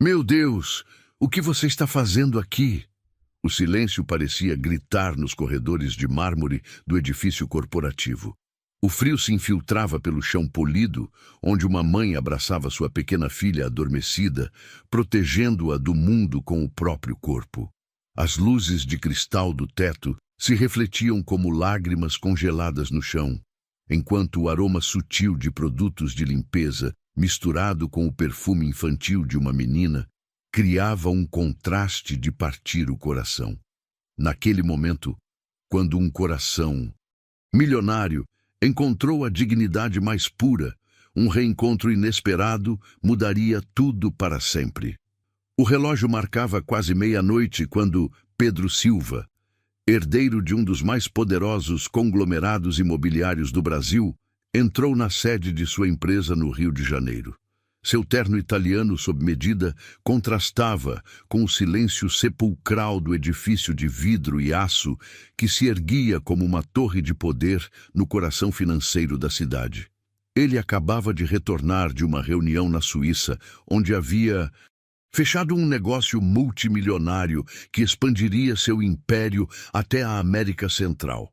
Meu Deus, o que você está fazendo aqui? O silêncio parecia gritar nos corredores de mármore do edifício corporativo. O frio se infiltrava pelo chão polido, onde uma mãe abraçava sua pequena filha adormecida, protegendo-a do mundo com o próprio corpo. As luzes de cristal do teto se refletiam como lágrimas congeladas no chão, enquanto o aroma sutil de produtos de limpeza, misturado com o perfume infantil de uma menina, criava um contraste de partir o coração. Naquele momento, quando um coração milionário encontrou a dignidade mais pura, um reencontro inesperado mudaria tudo para sempre. O relógio marcava quase meia-noite quando Pedro Silva, herdeiro de um dos mais poderosos conglomerados imobiliários do Brasil, entrou na sede de sua empresa no Rio de Janeiro. Seu terno italiano sob medida contrastava com o silêncio sepulcral do edifício de vidro e aço que se erguia como uma torre de poder no coração financeiro da cidade. Ele acabava de retornar de uma reunião na Suíça, onde havia fechado um negócio multimilionário que expandiria seu império até a América Central.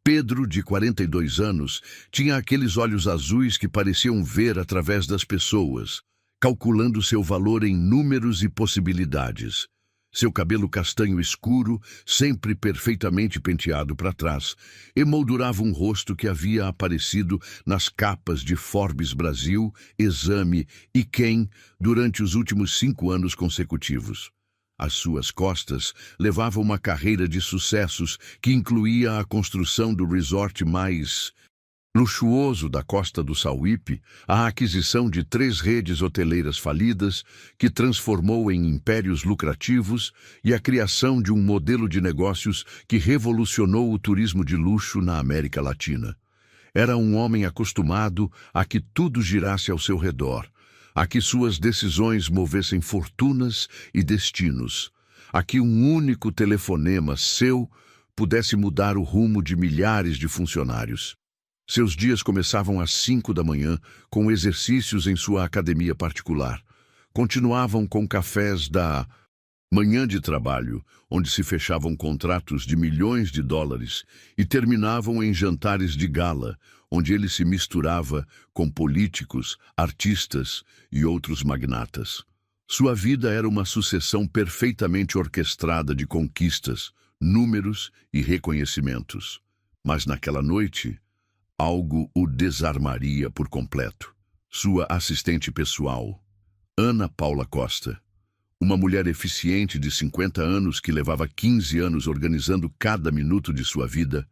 Pedro, de 42 anos, tinha aqueles olhos azuis que pareciam ver através das pessoas, calculando seu valor em números e possibilidades. Seu cabelo castanho escuro, sempre perfeitamente penteado para trás, emoldurava um rosto que havia aparecido nas capas de Forbes Brasil, Exame e Quem durante os últimos 5 anos consecutivos. Às suas costas levava uma carreira de sucessos que incluía a construção do resort mais luxuoso da costa do Sauípe, a aquisição de 3 redes hoteleiras falidas, que transformou em impérios lucrativos, e a criação de um modelo de negócios que revolucionou o turismo de luxo na América Latina. Era um homem acostumado a que tudo girasse ao seu redor, a que suas decisões movessem fortunas e destinos, a que um único telefonema seu pudesse mudar o rumo de milhares de funcionários. Seus dias começavam às 5 da manhã, com exercícios em sua academia particular. Continuavam com cafés da manhã de trabalho, onde se fechavam contratos de milhões de dólares, e terminavam em jantares de gala, onde ele se misturava com políticos, artistas e outros magnatas. Sua vida era uma sucessão perfeitamente orquestrada de conquistas, números e reconhecimentos. Mas naquela noite, algo o desarmaria por completo. Sua assistente pessoal, Ana Paula Costa, uma mulher eficiente de 50 anos que levava 15 anos organizando cada minuto de sua vida,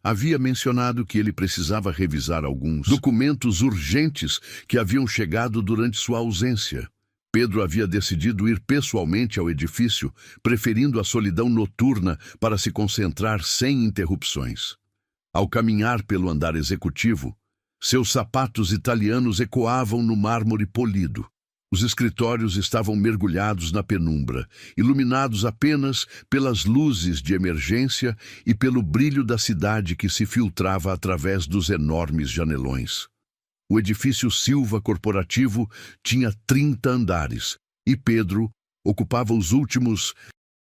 havia mencionado que ele precisava revisar alguns documentos urgentes que haviam chegado durante sua ausência. Pedro havia decidido ir pessoalmente ao edifício, preferindo a solidão noturna para se concentrar sem interrupções. Ao caminhar pelo andar executivo, seus sapatos italianos ecoavam no mármore polido. Os escritórios estavam mergulhados na penumbra, iluminados apenas pelas luzes de emergência e pelo brilho da cidade que se filtrava através dos enormes janelões. O edifício Silva Corporativo tinha 30 andares, e Pedro ocupava os últimos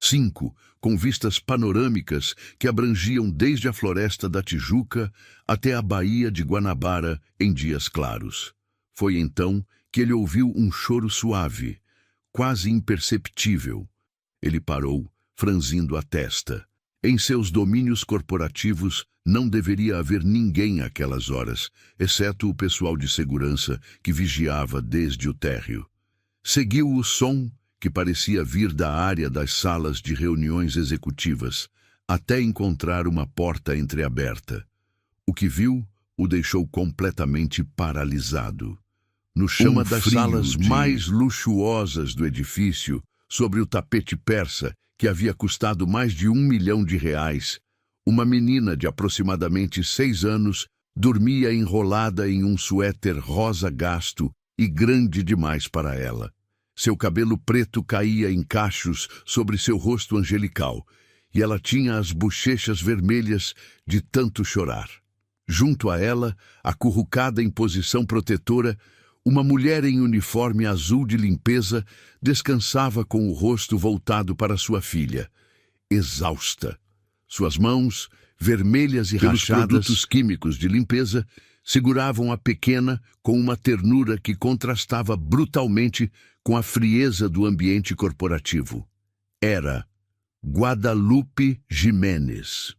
5, com vistas panorâmicas que abrangiam desde a Floresta da Tijuca até a Baía de Guanabara em dias claros. Foi então que ele ouviu um choro suave, quase imperceptível. Ele parou, franzindo a testa. Em seus domínios corporativos não deveria haver ninguém àquelas horas, exceto o pessoal de segurança que vigiava desde o térreo. Seguiu o som, que parecia vir da área das salas de reuniões executivas, até encontrar uma porta entreaberta. O que viu o deixou completamente paralisado. No chão das salas mais luxuosas do edifício, sobre o tapete persa, que havia custado mais de R$1 milhão, uma menina de aproximadamente 6 anos dormia enrolada em um suéter rosa gasto e grande demais para ela. Seu cabelo preto caía em cachos sobre seu rosto angelical, e ela tinha as bochechas vermelhas de tanto chorar. Junto a ela, acurrucada em posição protetora, Uma mulher em uniforme azul de limpeza descansava com o rosto voltado para sua filha, exausta. Suas mãos, vermelhas e rachadas pelos produtos químicos de limpeza, seguravam a pequena com uma ternura que contrastava brutalmente com a frieza do ambiente corporativo. Era Guadalupe Jiménez.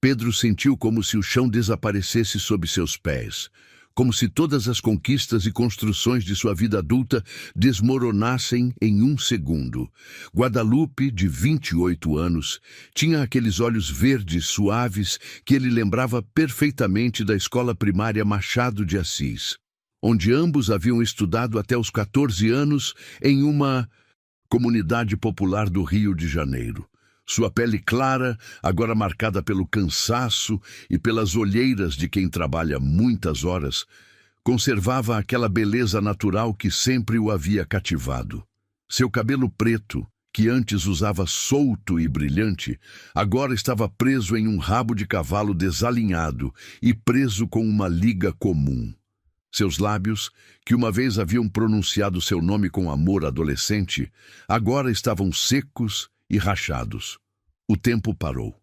Pedro sentiu como se o chão desaparecesse sob seus pés, como se todas as conquistas e construções de sua vida adulta desmoronassem em um segundo. Guadalupe, de 28 anos, tinha aqueles olhos verdes suaves que ele lembrava perfeitamente da escola primária Machado de Assis, onde ambos haviam estudado até os 14 anos em uma comunidade popular do Rio de Janeiro. Sua pele clara, agora marcada pelo cansaço e pelas olheiras de quem trabalha muitas horas, conservava aquela beleza natural que sempre o havia cativado. Seu cabelo preto, que antes usava solto e brilhante, agora estava preso em um rabo de cavalo desalinhado e preso com uma liga comum. Seus lábios, que uma vez haviam pronunciado seu nome com amor adolescente, agora estavam secos e rachados. O tempo parou.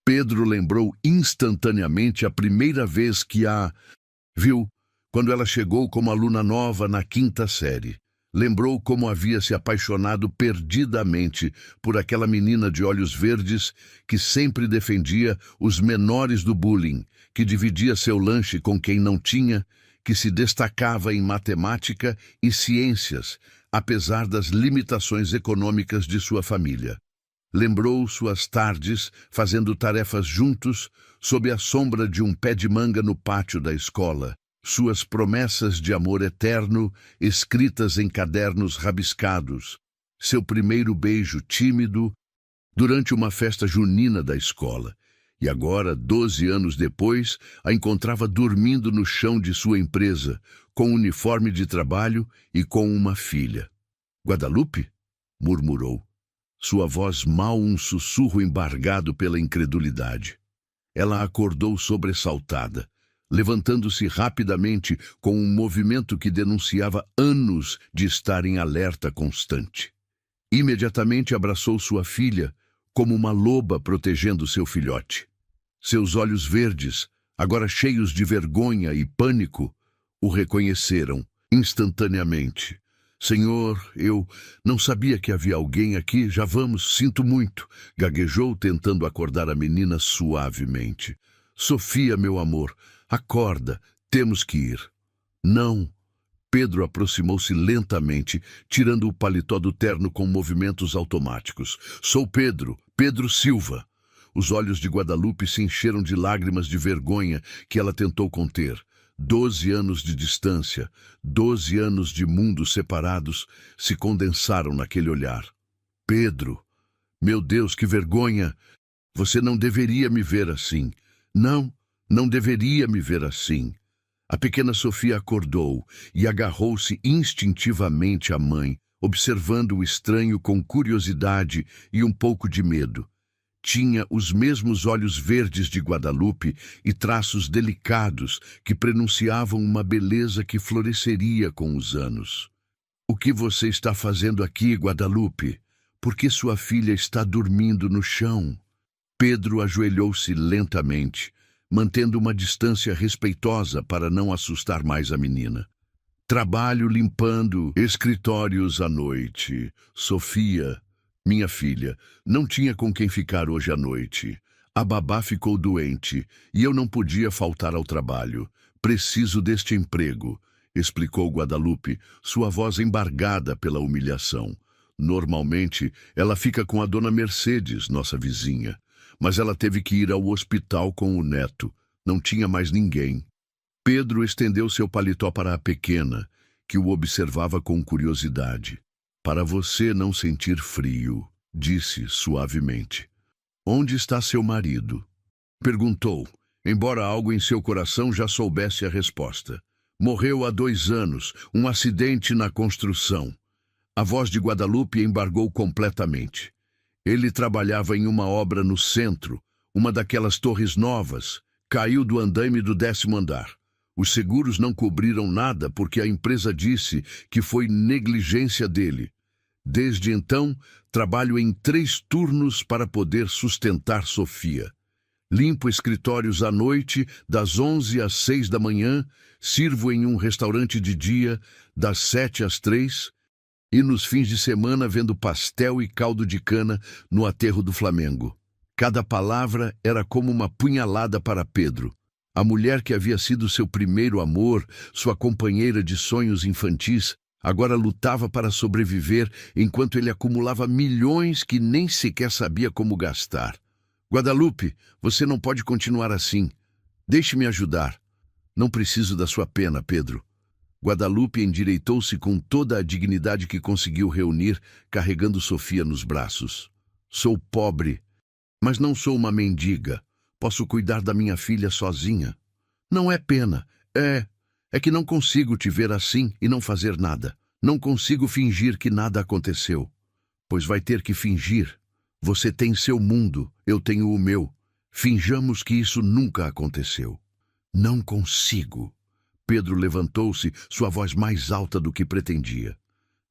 Pedro lembrou instantaneamente a primeira vez que a viu, quando ela chegou como aluna nova na 5ª série. Lembrou como havia se apaixonado perdidamente por aquela menina de olhos verdes que sempre defendia os menores do bullying, que dividia seu lanche com quem não tinha, que se destacava em matemática e ciências, apesar das limitações econômicas de sua família. Lembrou suas tardes fazendo tarefas juntos sob a sombra de um pé de manga no pátio da escola, suas promessas de amor eterno escritas em cadernos rabiscados, seu primeiro beijo tímido durante uma festa junina da escola. E agora, 12 anos depois, a encontrava dormindo no chão de sua empresa, com um uniforme de trabalho e com uma filha. "Guadalupe?" murmurou. Sua voz mal um sussurro embargado pela incredulidade. Ela acordou sobressaltada, levantando-se rapidamente com um movimento que denunciava anos de estar em alerta constante. Imediatamente abraçou sua filha, como uma loba protegendo seu filhote. Seus olhos verdes, agora cheios de vergonha e pânico, o reconheceram instantaneamente. "Senhor, eu não sabia que havia alguém aqui. Já vamos, sinto muito", gaguejou, tentando acordar a menina suavemente. "Sofia, meu amor, acorda, temos que ir." "Não." Pedro aproximou-se lentamente, tirando o paletó do terno com movimentos automáticos. "Sou Pedro, Pedro Silva." Os olhos de Guadalupe se encheram de lágrimas de vergonha que ela tentou conter. 12 anos de distância, 12 anos de mundos separados se condensaram naquele olhar. "Pedro, meu Deus, que vergonha! Você não deveria me ver assim. Não deveria me ver assim." A pequena Sofia acordou e agarrou-se instintivamente à mãe, observando o estranho com curiosidade e um pouco de medo. Tinha os mesmos olhos verdes de Guadalupe e traços delicados que prenunciavam uma beleza que floresceria com os anos. "O que você está fazendo aqui, Guadalupe? Por que sua filha está dormindo no chão?" Pedro ajoelhou-se lentamente, mantendo uma distância respeitosa para não assustar mais a menina. "Trabalho limpando escritórios à noite. Sofia, minha filha, não tinha com quem ficar hoje à noite. A babá ficou doente e eu não podia faltar ao trabalho. Preciso deste emprego", explicou Guadalupe, sua voz embargada pela humilhação. "Normalmente, ela fica com a dona Mercedes, nossa vizinha. Mas ela teve que ir ao hospital com o neto. Não tinha mais ninguém." Pedro estendeu seu paletó para a pequena, que o observava com curiosidade. "Para você não sentir frio", disse suavemente. "Onde está seu marido?" perguntou, embora algo em seu coração já soubesse a resposta. "Morreu há 2 anos, um acidente na construção." A voz de Guadalupe embargou completamente. "Ele trabalhava em uma obra no centro, uma daquelas torres novas. Caiu do andaime do 10º andar. Os seguros não cobriram nada porque a empresa disse que foi negligência dele. Desde então, trabalho em 3 turnos para poder sustentar Sofia. Limpo escritórios à noite, das 11 às 6 da manhã, sirvo em um restaurante de dia, das 7 às 3, e nos fins de semana vendo pastel e caldo de cana no aterro do Flamengo. Cada palavra era como uma punhalada para Pedro. A mulher que havia sido seu primeiro amor, sua companheira de sonhos infantis, agora lutava para sobreviver enquanto ele acumulava milhões que nem sequer sabia como gastar. Guadalupe, você não pode continuar assim. Deixe-me ajudar. Não preciso da sua pena, Pedro. Guadalupe endireitou-se com toda a dignidade que conseguiu reunir, carregando Sofia nos braços. Sou pobre, mas não sou uma mendiga. Posso cuidar da minha filha sozinha. Não é pena, é que não consigo te ver assim e não fazer nada. Não consigo fingir que nada aconteceu. Pois vai ter que fingir. Você tem seu mundo, eu tenho o meu. Finjamos que isso nunca aconteceu. Não consigo. Pedro levantou-se, sua voz mais alta do que pretendia.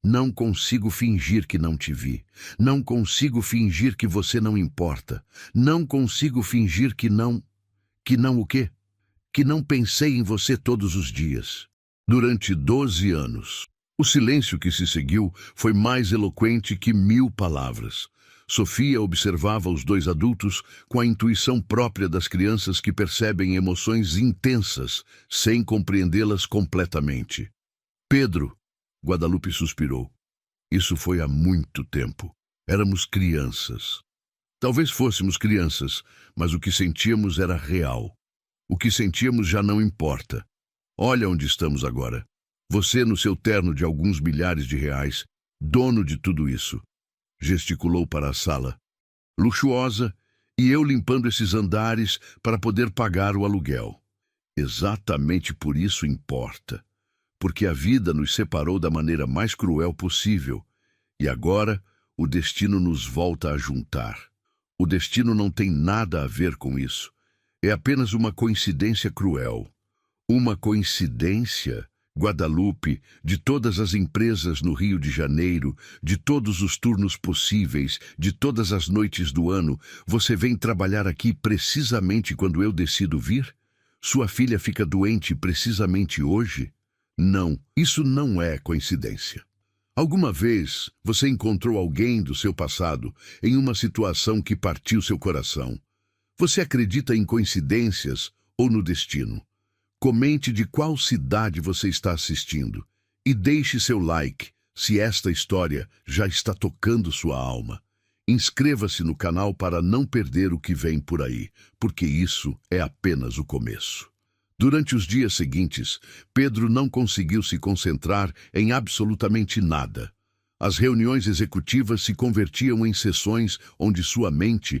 Não consigo fingir que não te vi. Não consigo fingir que você não importa. Não consigo fingir que não... Que não o quê? Que não pensei em você todos os dias. Durante 12 anos. O silêncio que se seguiu foi mais eloquente que 1000 palavras. Sofia observava os 2 adultos com a intuição própria das crianças que percebem emoções intensas, sem compreendê-las completamente. Pedro, Guadalupe suspirou. Isso foi há muito tempo. Éramos crianças. Talvez fôssemos crianças, mas o que sentíamos era real. O que sentíamos já não importa. Olha onde estamos agora. Você no seu terno de alguns milhares de reais, dono de tudo isso. Gesticulou para a sala. Luxuosa, e eu limpando esses andares para poder pagar o aluguel. Exatamente por isso importa. Porque a vida nos separou da maneira mais cruel possível, e agora o destino nos volta a juntar. O destino não tem nada a ver com isso. É apenas uma coincidência cruel. Uma coincidência, Guadalupe, de todas as empresas no Rio de Janeiro, de todos os turnos possíveis, de todas as noites do ano, você vem trabalhar aqui precisamente quando eu decido vir? Sua filha fica doente precisamente hoje? Não, isso não é coincidência. Alguma vez você encontrou alguém do seu passado em uma situação que partiu seu coração. Você acredita em coincidências ou no destino? Comente de qual cidade você está assistindo e deixe seu like se esta história já está tocando sua alma. Inscreva-se no canal para não perder o que vem por aí, porque isso é apenas o começo. Durante os dias seguintes, Pedro não conseguiu se concentrar em absolutamente nada. As reuniões executivas se convertiam em sessões onde sua mente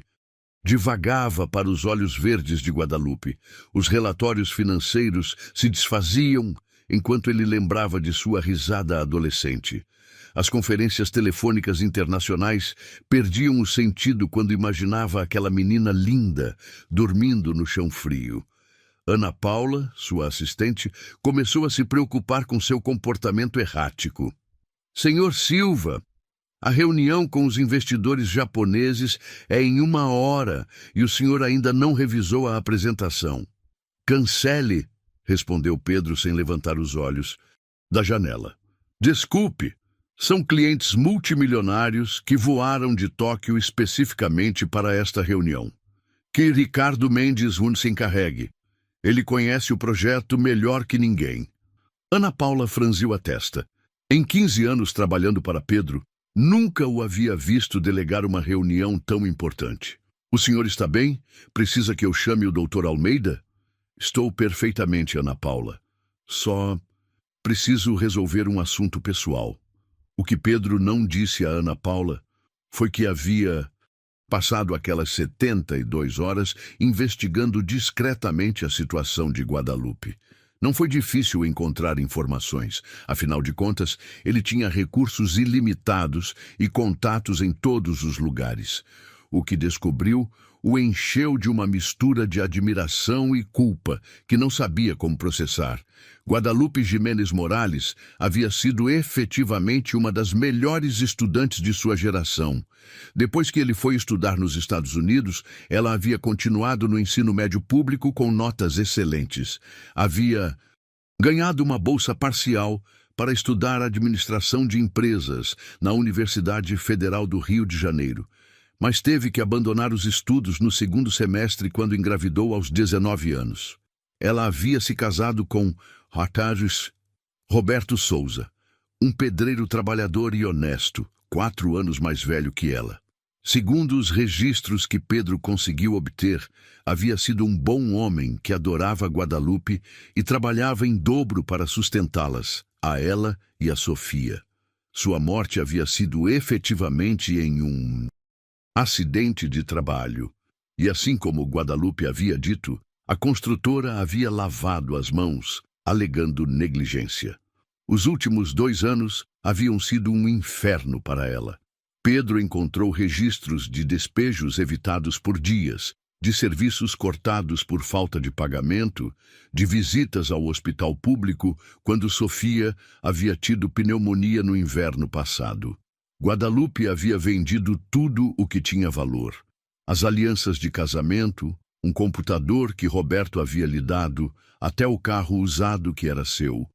divagava para os olhos verdes de Guadalupe. Os relatórios financeiros se desfaziam enquanto ele lembrava de sua risada adolescente. As conferências telefônicas internacionais perdiam o sentido quando imaginava aquela menina linda dormindo no chão frio. Ana Paula, sua assistente, começou a se preocupar com seu comportamento errático. Senhor Silva, a reunião com os investidores japoneses é em 1 hora e o senhor ainda não revisou a apresentação. Cancele, respondeu Pedro sem levantar os olhos da janela. Desculpe, são clientes multimilionários que voaram de Tóquio especificamente para esta reunião. Que Ricardo Mendes se encarregue. Ele conhece o projeto melhor que ninguém. Ana Paula franziu a testa. Em 15 anos trabalhando para Pedro, nunca o havia visto delegar uma reunião tão importante. O senhor está bem? Precisa que eu chame o Dr. Almeida? Estou perfeitamente, Ana Paula. Só preciso resolver um assunto pessoal. O que Pedro não disse a Ana Paula foi que havia passado aquelas 72 horas investigando discretamente a situação de Guadalupe. Não foi difícil encontrar informações. Afinal de contas, ele tinha recursos ilimitados e contatos em todos os lugares. O que descobriu o encheu de uma mistura de admiração e culpa que não sabia como processar. Guadalupe Jiménez Morales havia sido efetivamente uma das melhores estudantes de sua geração. Depois que ele foi estudar nos Estados Unidos, ela havia continuado no ensino médio público com notas excelentes. Havia ganhado uma bolsa parcial para estudar administração de empresas na Universidade Federal do Rio de Janeiro, mas teve que abandonar os estudos no segundo semestre quando engravidou aos 19 anos. Ela havia se casado com Roberto Souza, um pedreiro trabalhador e honesto, 4 anos mais velho que ela. Segundo os registros que Pedro conseguiu obter, havia sido um bom homem que adorava Guadalupe e trabalhava em dobro para sustentá-las, a ela e a Sofia. Sua morte havia sido efetivamente em um acidente de trabalho. E assim como Guadalupe havia dito, a construtora havia lavado as mãos, alegando negligência. Os últimos 2 anos haviam sido um inferno para ela. Pedro encontrou registros de despejos evitados por dias, de serviços cortados por falta de pagamento, de visitas ao hospital público quando Sofia havia tido pneumonia no inverno passado. Guadalupe havia vendido tudo o que tinha valor. As alianças de casamento, um computador que Roberto havia lhe dado, até o carro usado que era seu.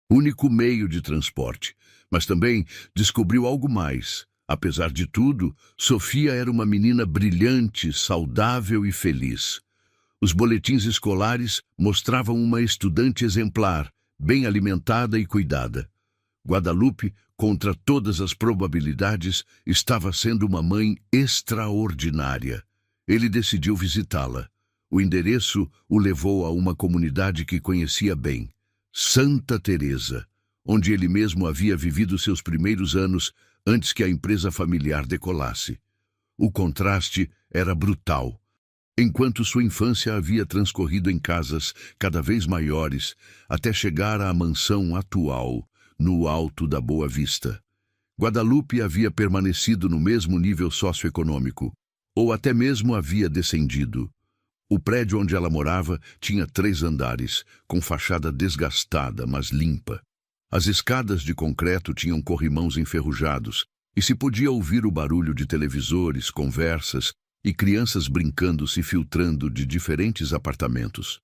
Único meio de transporte, mas também descobriu algo mais. Apesar de tudo, Sofia era uma menina brilhante, saudável e feliz. Os boletins escolares mostravam uma estudante exemplar, bem alimentada e cuidada. Guadalupe, contra todas as probabilidades, estava sendo uma mãe extraordinária. Ele decidiu visitá-la. O endereço o levou a uma comunidade que conhecia bem, Santa Teresa, onde ele mesmo havia vivido seus primeiros anos antes que a empresa familiar decolasse. O contraste era brutal. Enquanto sua infância havia transcorrido em casas cada vez maiores, até chegar à mansão atual, no alto da Boa Vista. Guadalupe havia permanecido no mesmo nível socioeconômico, ou até mesmo havia descendido. O prédio onde ela morava tinha 3 andares, com fachada desgastada, mas limpa. As escadas de concreto tinham corrimãos enferrujados, e se podia ouvir o barulho de televisores, conversas e crianças brincando se filtrando de diferentes apartamentos.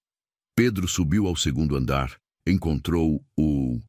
Pedro subiu ao 2º andar, encontrou o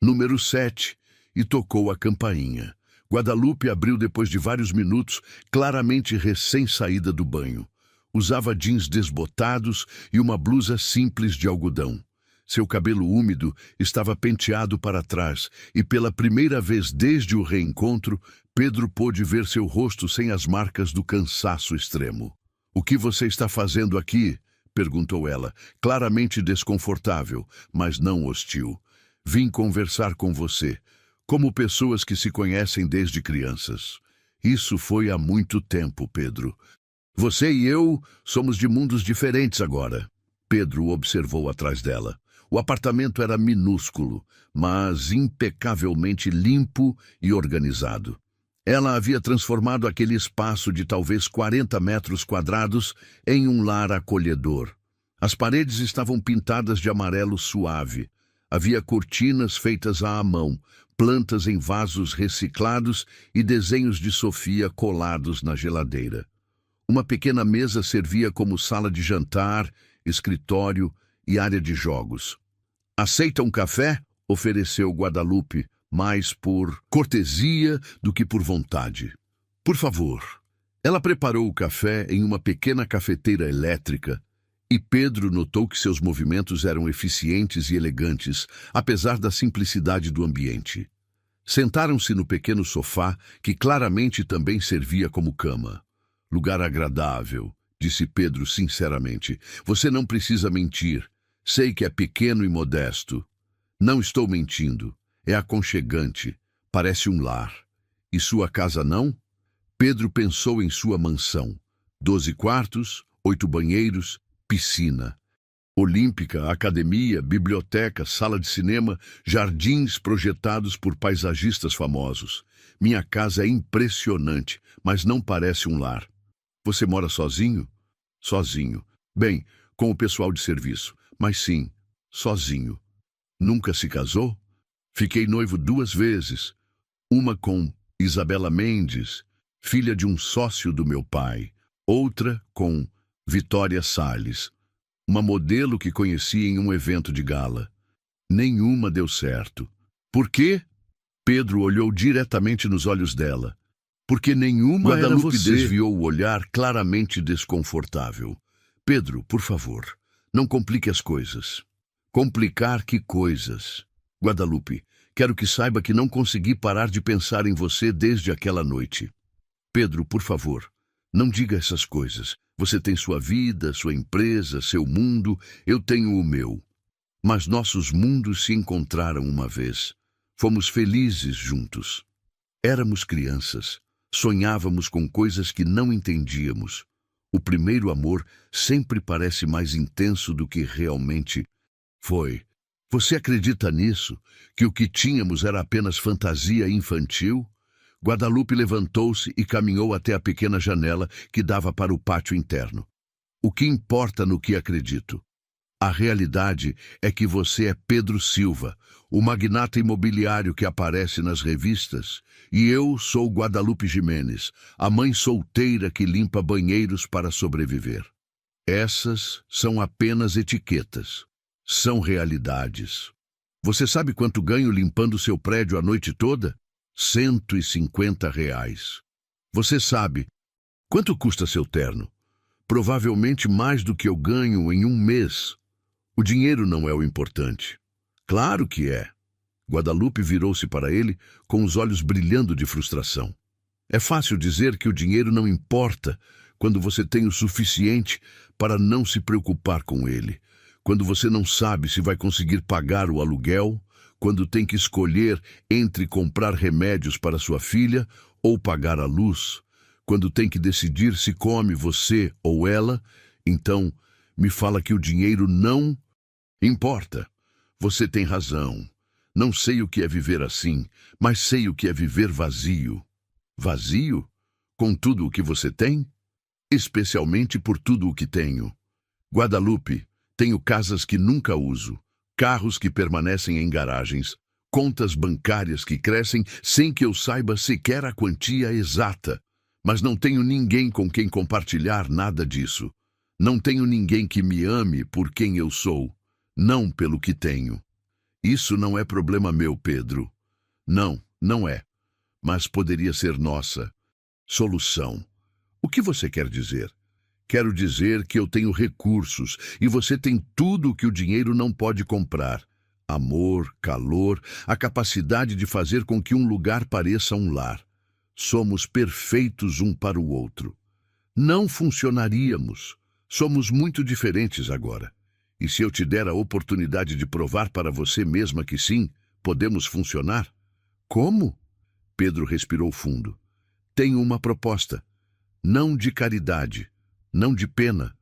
número 7 e tocou a campainha. Guadalupe abriu depois de vários minutos, claramente recém-saída do banho. Usava jeans desbotados e uma blusa simples de algodão. Seu cabelo úmido estava penteado para trás e, pela primeira vez desde o reencontro, Pedro pôde ver seu rosto sem as marcas do cansaço extremo. "O que você está fazendo aqui?" perguntou ela, claramente desconfortável, mas não hostil. "Vim conversar com você, como pessoas que se conhecem desde crianças." "Isso foi há muito tempo, Pedro. Você e eu somos de mundos diferentes agora." Pedro observou atrás dela. O apartamento era minúsculo, mas impecavelmente limpo e organizado. Ela havia transformado aquele espaço de talvez 40 metros quadrados em um lar acolhedor. As paredes estavam pintadas de amarelo suave. Havia cortinas feitas à mão, plantas em vasos reciclados e desenhos de Sofia colados na geladeira. Uma pequena mesa servia como sala de jantar, escritório e área de jogos. "Aceita um café?" ofereceu Guadalupe, mais por cortesia do que por vontade. "Por favor." Ela preparou o café em uma pequena cafeteira elétrica e Pedro notou que seus movimentos eram eficientes e elegantes, apesar da simplicidade do ambiente. Sentaram-se no pequeno sofá, que claramente também servia como cama. "Lugar agradável", disse Pedro sinceramente. "Você não precisa mentir. Sei que é pequeno e modesto." "Não estou mentindo. É aconchegante. Parece um lar." "E sua casa não?" Pedro pensou em sua mansão. 12 quartos, 8 banheiros, piscina. Olímpica, academia, biblioteca, sala de cinema, jardins projetados por paisagistas famosos. "Minha casa é impressionante, mas não parece um lar." Você mora sozinho? Sozinho. Bem, com o pessoal de serviço. Mas sim, sozinho. Nunca se casou? Fiquei noivo 2 vezes. Uma com Isabela Mendes, filha de um sócio do meu pai. Outra com Vitória Salles, uma modelo que conheci em um evento de gala. Nenhuma deu certo. Por quê? Pedro olhou diretamente nos olhos dela. Porque nenhuma Guadalupe desviou o olhar, claramente desconfortável. Pedro, por favor, não complique as coisas. Complicar que coisas? Guadalupe, quero que saiba que não consegui parar de pensar em você desde aquela noite. Pedro, por favor, não diga essas coisas. Você tem sua vida, sua empresa, seu mundo, eu tenho o meu. Mas nossos mundos se encontraram uma vez. Fomos felizes juntos. Éramos crianças. Sonhávamos com coisas que não entendíamos. O primeiro amor sempre parece mais intenso do que realmente foi. Você acredita nisso? Que o que tínhamos era apenas fantasia infantil? Guadalupe levantou-se e caminhou até a pequena janela que dava para o pátio interno. O que importa no que acredito? A realidade é que você é Pedro Silva, o magnata imobiliário que aparece nas revistas, e eu sou Guadalupe Gimenez, a mãe solteira que limpa banheiros para sobreviver. Essas são apenas etiquetas. São realidades. Você sabe quanto ganho limpando seu prédio a noite toda? R$ 150. Você sabe quanto custa seu terno? Provavelmente mais do que eu ganho em um mês. O dinheiro não é o importante. Claro que é. Guadalupe virou-se para ele com os olhos brilhando de frustração. É fácil dizer que o dinheiro não importa quando você tem o suficiente para não se preocupar com ele. Quando você não sabe se vai conseguir pagar o aluguel, quando tem que escolher entre comprar remédios para sua filha ou pagar a luz, quando tem que decidir se come você ou ela, então me fala que o dinheiro não importa. Você tem razão. Não sei o que é viver assim, mas sei o que é viver vazio. Vazio? Com tudo o que você tem? Especialmente por tudo o que tenho. Guadalupe, tenho casas que nunca uso, carros que permanecem em garagens, contas bancárias que crescem sem que eu saiba sequer a quantia exata. Mas não tenho ninguém com quem compartilhar nada disso. Não tenho ninguém que me ame por quem eu sou, não pelo que tenho. Isso não é problema meu, Pedro. Não, não é. Mas poderia ser nossa solução. O que você quer dizer? Quero dizer que eu tenho recursos e você tem tudo o que o dinheiro não pode comprar. Amor, calor, a capacidade de fazer com que um lugar pareça um lar. Somos perfeitos um para o outro. Não funcionaríamos. Somos muito diferentes agora. E se eu te der a oportunidade de provar para você mesma que sim, podemos funcionar? Como? Pedro respirou fundo. Tenho uma proposta. Não de caridade, não de pena.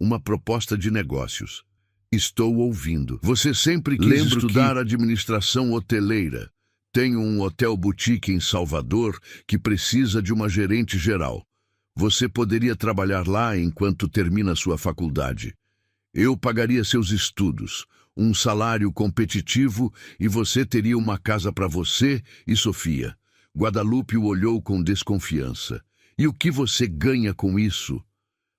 Uma proposta de negócios. Estou ouvindo. Você sempre quis estudar administração hoteleira. Tenho um hotel boutique em Salvador que precisa de uma gerente geral. Você poderia trabalhar lá enquanto termina sua faculdade. Eu pagaria seus estudos, um salário competitivo e você teria uma casa para você e Sofia. Guadalupe o olhou com desconfiança. E o que você ganha com isso?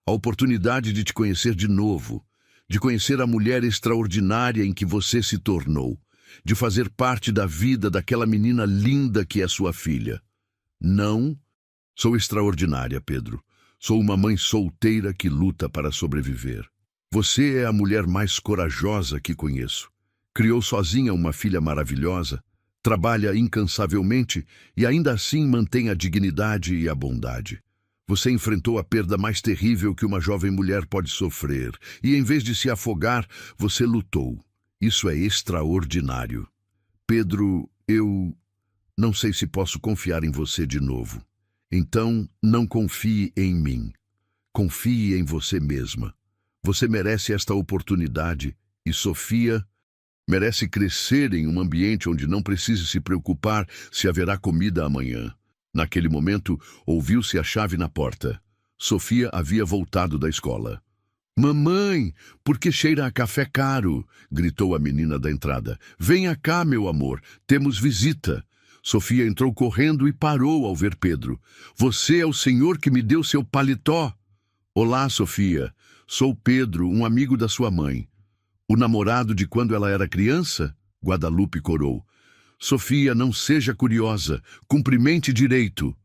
A oportunidade de te conhecer de novo, de conhecer a mulher extraordinária em que você se tornou, de fazer parte da vida daquela menina linda que é sua filha. Não, sou extraordinária, Pedro. Sou uma mãe solteira que luta para sobreviver. Você é a mulher mais corajosa que conheço. Criou sozinha uma filha maravilhosa, trabalha incansavelmente e ainda assim mantém a dignidade e a bondade. Você enfrentou a perda mais terrível que uma jovem mulher pode sofrer e, em vez de se afogar, você lutou. Isso é extraordinário. Pedro, eu não sei se posso confiar em você de novo. Então, não confie em mim. Confie em você mesma. Você merece esta oportunidade e Sofia merece crescer em um ambiente onde não precise se preocupar se haverá comida amanhã. Naquele momento, ouviu-se a chave na porta. Sofia havia voltado da escola. Mamãe, por que cheira a café caro? Gritou a menina da entrada. Venha cá, meu amor, temos visita. Sofia entrou correndo e parou ao ver Pedro. Você é o senhor que me deu seu paletó? Olá, Sofia. Sou Pedro, um amigo da sua mãe. O namorado de quando ela era criança? Guadalupe corou. Sofia, não seja curiosa. Cumprimente direito.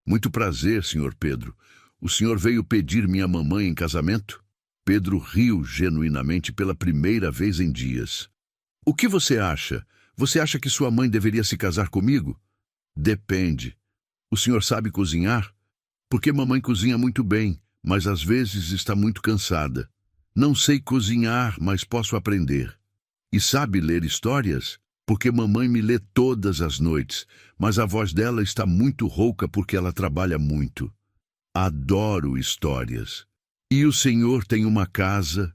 Muito prazer, senhor Pedro. O senhor veio pedir minha mamãe em casamento? Pedro riu genuinamente pela primeira vez em dias. O que você acha? Você acha que sua mãe deveria se casar comigo? Depende. O senhor sabe cozinhar? Porque mamãe cozinha muito bem, mas às vezes está muito cansada. Não sei cozinhar, mas posso aprender. E sabe ler histórias? Porque mamãe me lê todas as noites, mas a voz dela está muito rouca porque ela trabalha muito. Adoro histórias. E o senhor tem uma casa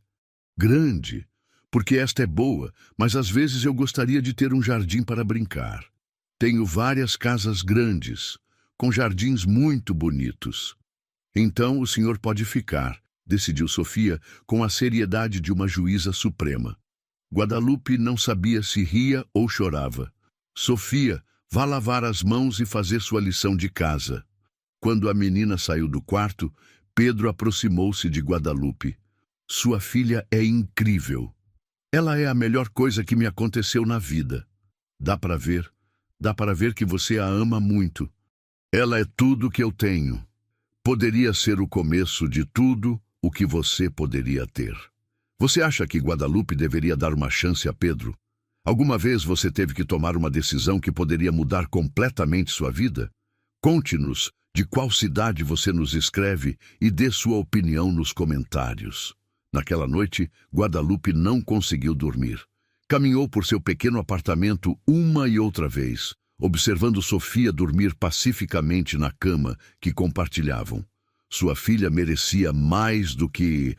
grande, porque esta é boa, mas às vezes eu gostaria de ter um jardim para brincar. Tenho várias casas grandes, com jardins muito bonitos. Então o senhor pode ficar, decidiu Sofia com a seriedade de uma juíza suprema. Guadalupe não sabia se ria ou chorava. Sofia, vá lavar as mãos e fazer sua lição de casa. Quando a menina saiu do quarto, Pedro aproximou-se de Guadalupe. Sua filha é incrível. Ela é a melhor coisa que me aconteceu na vida. Dá para ver que você a ama muito. Ela é tudo que eu tenho. Poderia ser o começo de tudo o que você poderia ter. Você acha que Guadalupe deveria dar uma chance a Pedro? Alguma vez você teve que tomar uma decisão que poderia mudar completamente sua vida? Conte-nos de qual cidade você nos escreve e dê sua opinião nos comentários. Naquela noite, Guadalupe não conseguiu dormir. Caminhou por seu pequeno apartamento uma e outra vez, observando Sofia dormir pacificamente na cama que compartilhavam. Sua filha merecia mais do que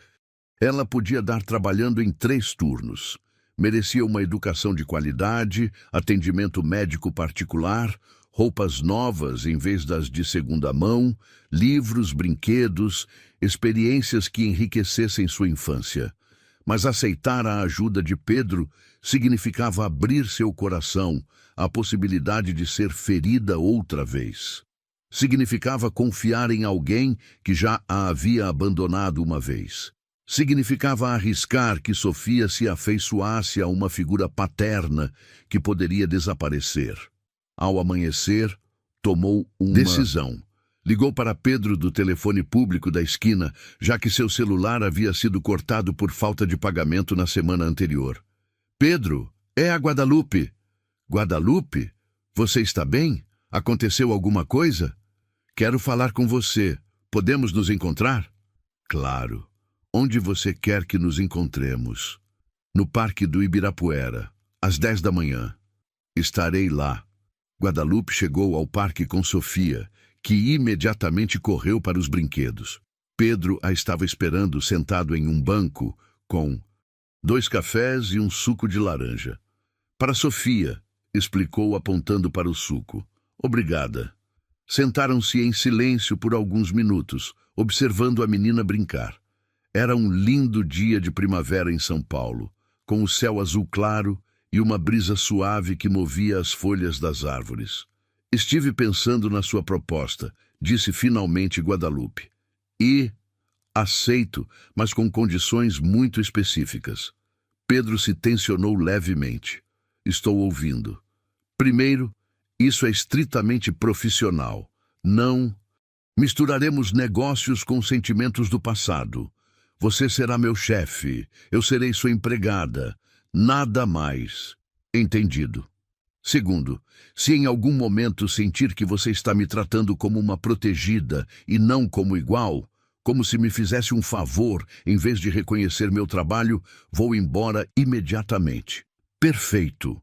ela podia dar trabalhando em 3 turnos. Merecia uma educação de qualidade, atendimento médico particular, roupas novas em vez das de segunda mão, livros, brinquedos, experiências que enriquecessem sua infância. Mas aceitar a ajuda de Pedro significava abrir seu coração à possibilidade de ser ferida outra vez. Significava confiar em alguém que já a havia abandonado uma vez. Significava arriscar que Sofia se afeiçoasse a uma figura paterna que poderia desaparecer. Ao amanhecer, tomou uma decisão. Ligou para Pedro do telefone público da esquina, já que seu celular havia sido cortado por falta de pagamento na semana anterior. Pedro, é a Guadalupe. Guadalupe? Você está bem? Aconteceu alguma coisa? Quero falar com você. Podemos nos encontrar? Claro. Onde você quer que nos encontremos? No Parque do Ibirapuera, às 10 da manhã. Estarei lá. Guadalupe chegou ao parque com Sofia, que imediatamente correu para os brinquedos. Pedro a estava esperando sentado em um banco com 2 cafés e um suco de laranja. Para Sofia, explicou apontando para o suco. Obrigada. Sentaram-se em silêncio por alguns minutos, observando a menina brincar. Era um lindo dia de primavera em São Paulo, com o céu azul claro e uma brisa suave que movia as folhas das árvores. Estive pensando na sua proposta, disse finalmente Guadalupe. E aceito, mas com condições muito específicas. Pedro se tensionou levemente. Estou ouvindo. Primeiro, isso é estritamente profissional. Não misturaremos negócios com sentimentos do passado. Você será meu chefe, eu serei sua empregada. Nada mais. Entendido. Segundo, se em algum momento sentir que você está me tratando como uma protegida e não como igual, como se me fizesse um favor em vez de reconhecer meu trabalho, vou embora imediatamente. Perfeito.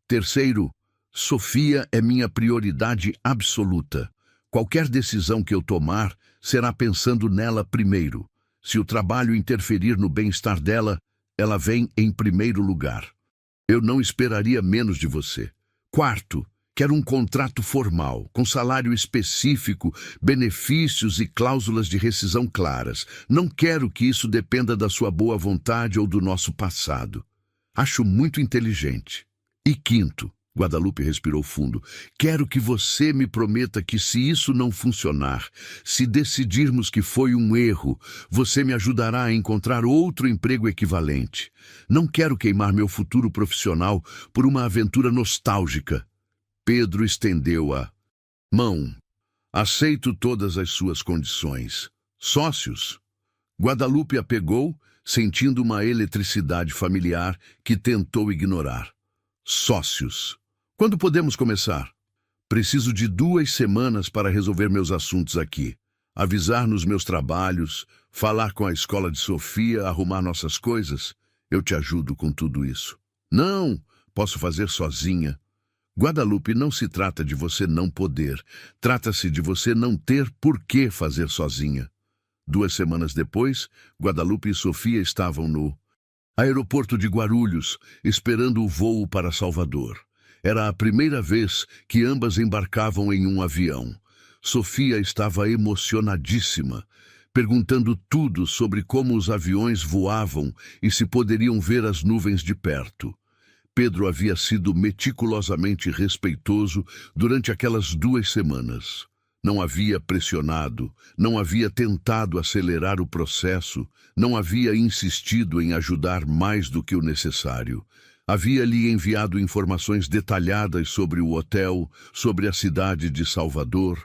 Terceiro, Sofia é minha prioridade absoluta. Qualquer decisão que eu tomar será pensando nela primeiro. Se o trabalho interferir no bem-estar dela, ela vem em primeiro lugar. Eu não esperaria menos de você. Quarto, Quero um contrato formal, com salário específico, benefícios e cláusulas de rescisão claras. Não quero que isso dependa da sua boa vontade ou do nosso passado. Acho muito inteligente. E quinto, Guadalupe respirou fundo, quero que você me prometa que se isso não funcionar, se decidirmos que foi um erro, você me ajudará a encontrar outro emprego equivalente. Não quero queimar meu futuro profissional por uma aventura nostálgica. Pedro estendeu a mão. Aceito todas as suas condições. Sócios? Guadalupe a pegou, sentindo uma eletricidade familiar que tentou ignorar. Sócios. Quando podemos começar? Preciso de 2 semanas para resolver meus assuntos aqui. Avisar nos meus trabalhos, falar com a escola de Sofia, arrumar nossas coisas. Eu te ajudo com tudo isso. Não, posso fazer sozinha. Guadalupe, não se trata de você não poder. Trata-se de você não ter por que fazer sozinha. 2 semanas depois, Guadalupe e Sofia estavam no aeroporto de Guarulhos, esperando o voo para Salvador. Era a primeira vez que ambas embarcavam em um avião. Sofia estava emocionadíssima, perguntando tudo sobre como os aviões voavam e se poderiam ver as nuvens de perto. Pedro havia sido meticulosamente respeitoso durante aquelas 2 semanas. Não havia pressionado, não havia tentado acelerar o processo, não havia insistido em ajudar mais do que o necessário. Havia-lhe enviado informações detalhadas sobre o hotel, sobre a cidade de Salvador,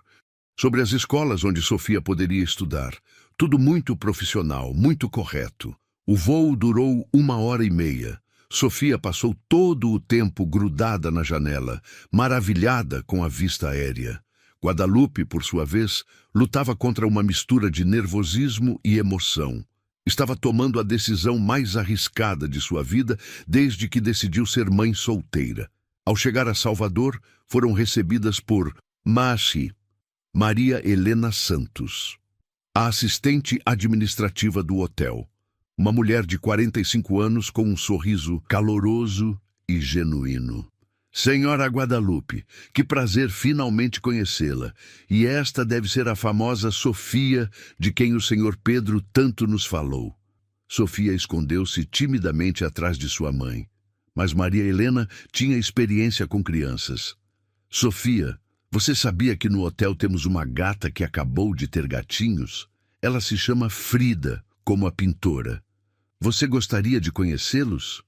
sobre as escolas onde Sofia poderia estudar. Tudo muito profissional, muito correto. O voo durou 1h30. Sofia passou todo o tempo grudada na janela, maravilhada com a vista aérea. Guadalupe, por sua vez, lutava contra uma mistura de nervosismo e emoção. Estava tomando a decisão mais arriscada de sua vida desde que decidiu ser mãe solteira. Ao chegar a Salvador, foram recebidas por Machi, Maria Helena Santos, a assistente administrativa do hotel. Uma mulher de 45 anos com um sorriso caloroso e genuíno. Senhora Guadalupe, que prazer finalmente conhecê-la. E esta deve ser a famosa Sofia, de quem o senhor Pedro tanto nos falou. Sofia escondeu-se timidamente atrás de sua mãe. Mas Maria Helena tinha experiência com crianças. Sofia, você sabia que no hotel temos uma gata que acabou de ter gatinhos? Ela se chama Frida, como a pintora. Você gostaria de conhecê-los?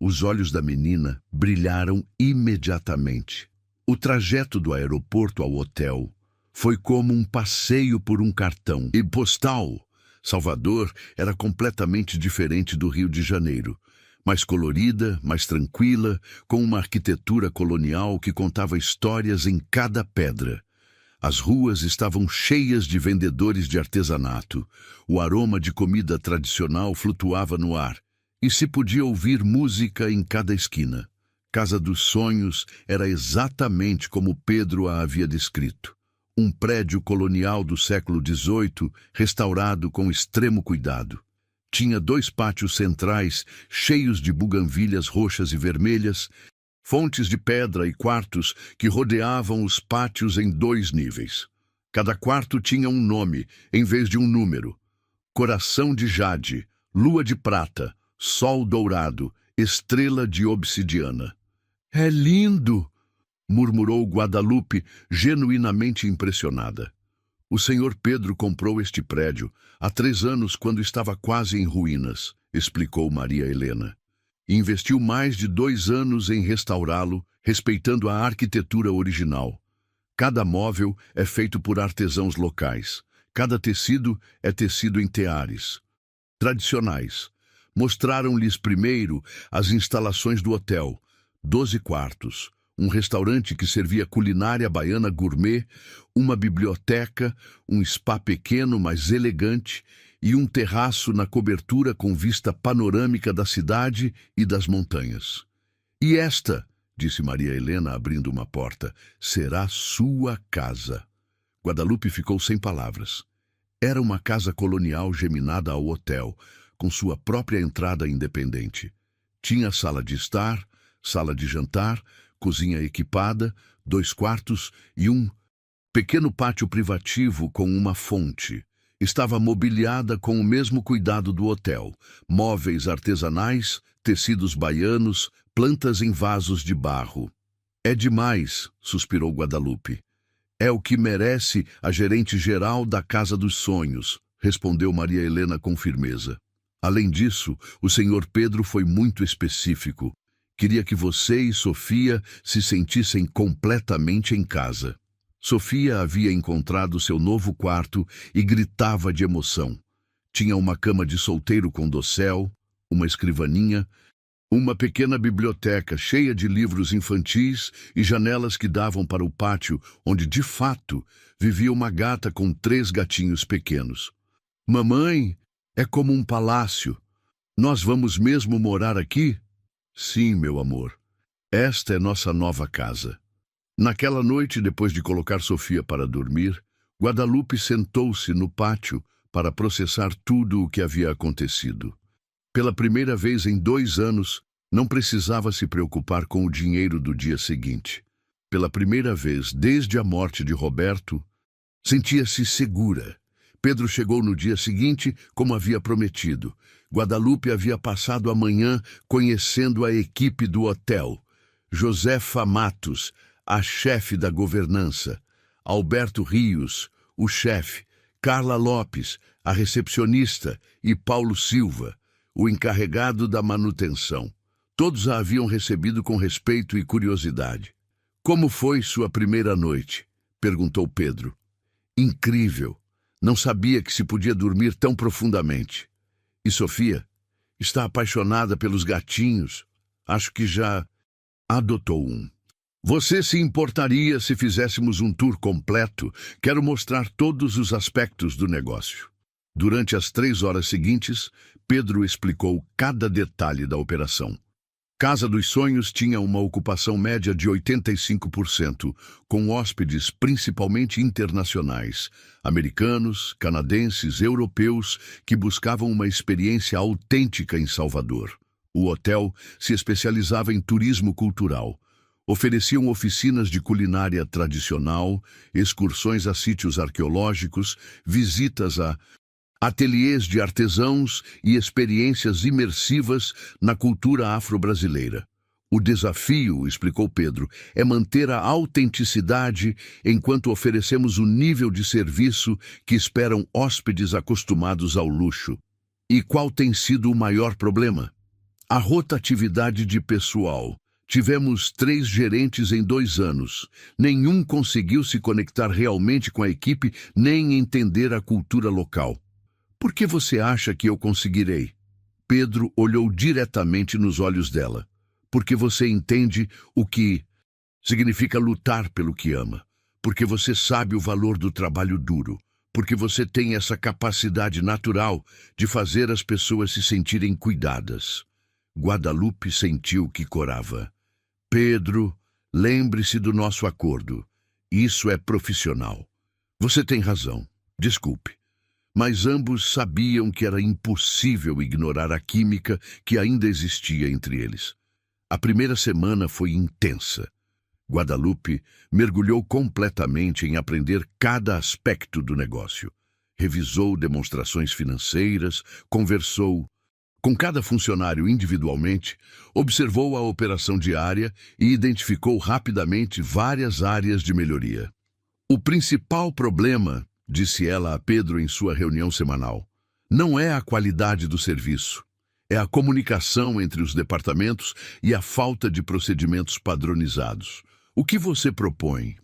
Os olhos da menina brilharam imediatamente. O trajeto do aeroporto ao hotel foi como um passeio por um cartão e postal. Salvador era completamente diferente do Rio de Janeiro. Mais colorida, mais tranquila, com uma arquitetura colonial que contava histórias em cada pedra. As ruas estavam cheias de vendedores de artesanato. O aroma de comida tradicional flutuava no ar. E se podia ouvir música em cada esquina. Casa dos Sonhos era exatamente como Pedro a havia descrito. Um prédio colonial do século XVIII, restaurado com extremo cuidado. Tinha 2 pátios centrais, cheios de buganvílias roxas e vermelhas, fontes de pedra e quartos que rodeavam os pátios em 2 níveis. Cada quarto tinha um nome, em vez de um número. Coração de Jade, Lua de Prata, Sol Dourado, Estrela de Obsidiana. É lindo! Murmurou Guadalupe, genuinamente impressionada. O senhor Pedro comprou este prédio há 3 anos, quando estava quase em ruínas, explicou Maria Helena. Investiu mais de 2 anos em restaurá-lo, respeitando a arquitetura original. Cada móvel é feito por artesãos locais. Cada tecido é tecido em teares tradicionais. Mostraram-lhes primeiro as instalações do hotel, 12 quartos, um restaurante que servia culinária baiana gourmet, uma biblioteca, um spa pequeno, mas elegante, e um terraço na cobertura com vista panorâmica da cidade e das montanhas. E esta, disse Maria Helena, abrindo uma porta, será sua casa. Guadalupe ficou sem palavras. Era uma casa colonial geminada ao hotel, com sua própria entrada independente. Tinha sala de estar, sala de jantar, cozinha equipada, 2 quartos e um pequeno pátio privativo com uma fonte. Estava mobiliada com o mesmo cuidado do hotel. Móveis artesanais, tecidos baianos, plantas em vasos de barro. É demais, suspirou Guadalupe. É o que merece a gerente-geral da Casa dos Sonhos, respondeu Maria Helena com firmeza. Além disso, o senhor Pedro foi muito específico. Queria que você e Sofia se sentissem completamente em casa. Sofia havia encontrado seu novo quarto e gritava de emoção. Tinha uma cama de solteiro com dossel, uma escrivaninha, uma pequena biblioteca cheia de livros infantis e janelas que davam para o pátio, onde, de fato, vivia uma gata com 3 gatinhos pequenos. Mamãe, é como um palácio. Nós vamos mesmo morar aqui? Sim, meu amor. Esta é nossa nova casa. Naquela noite, depois de colocar Sofia para dormir, Guadalupe sentou-se no pátio para processar tudo o que havia acontecido. Pela primeira vez em 2 anos, não precisava se preocupar com o dinheiro do dia seguinte. Pela primeira vez desde a morte de Roberto, sentia-se segura. Pedro chegou no dia seguinte, como havia prometido. Guadalupe havia passado a manhã conhecendo a equipe do hotel. Josefa Matos, a chefe da governança, Alberto Rios, o chefe, Carla Lopes, a recepcionista, e Paulo Silva, o encarregado da manutenção. Todos a haviam recebido com respeito e curiosidade. Como foi sua primeira noite? Perguntou Pedro. Incrível. Não sabia que se podia dormir tão profundamente. E Sofia? Está apaixonada pelos gatinhos. Acho que já adotou um. Você se importaria se fizéssemos um tour completo? Quero mostrar todos os aspectos do negócio. Durante as 3 horas seguintes, Pedro explicou cada detalhe da operação. Casa dos Sonhos tinha uma ocupação média de 85%, com hóspedes principalmente internacionais, americanos, canadenses, europeus, que buscavam uma experiência autêntica em Salvador. O hotel se especializava em turismo cultural. Ofereciam oficinas de culinária tradicional, excursões a sítios arqueológicos, visitas a ateliês de artesãos e experiências imersivas na cultura afro-brasileira. O desafio, explicou Pedro, é manter a autenticidade enquanto oferecemos o nível de serviço que esperam hóspedes acostumados ao luxo. E qual tem sido o maior problema? A rotatividade de pessoal. Tivemos 3 gerentes em 2 anos. Nenhum conseguiu se conectar realmente com a equipe nem entender a cultura local. Por que você acha que eu conseguirei? Pedro olhou diretamente nos olhos dela. Porque você entende o que significa lutar pelo que ama. Porque você sabe o valor do trabalho duro. Porque você tem essa capacidade natural de fazer as pessoas se sentirem cuidadas. Guadalupe sentiu que corava. Pedro, lembre-se do nosso acordo. Isso é profissional. Você tem razão. Desculpe. Mas ambos sabiam que era impossível ignorar a química que ainda existia entre eles. A primeira semana foi intensa. Guadalupe mergulhou completamente em aprender cada aspecto do negócio. Revisou demonstrações financeiras, conversou com cada funcionário individualmente, observou a operação diária e identificou rapidamente várias áreas de melhoria. O principal problema, disse ela a Pedro em sua reunião semanal, não é a qualidade do serviço, é a comunicação entre os departamentos e a falta de procedimentos padronizados. O que você propõe?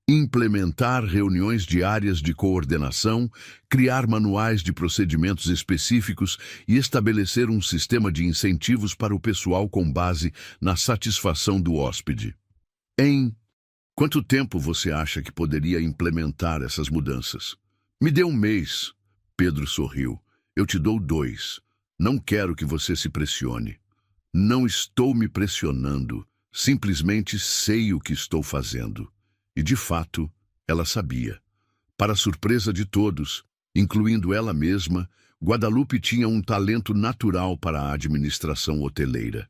Implementar reuniões diárias de coordenação, criar manuais de procedimentos específicos e estabelecer um sistema de incentivos para o pessoal com base na satisfação do hóspede. Em quanto tempo você acha que poderia implementar essas mudanças? Me dê 1 mês. Pedro sorriu. Eu te dou 2. Não quero que você se pressione. Não estou me pressionando. Simplesmente sei o que estou fazendo. E, de fato, ela sabia. Para surpresa de todos, incluindo ela mesma, Guadalupe tinha um talento natural para a administração hoteleira.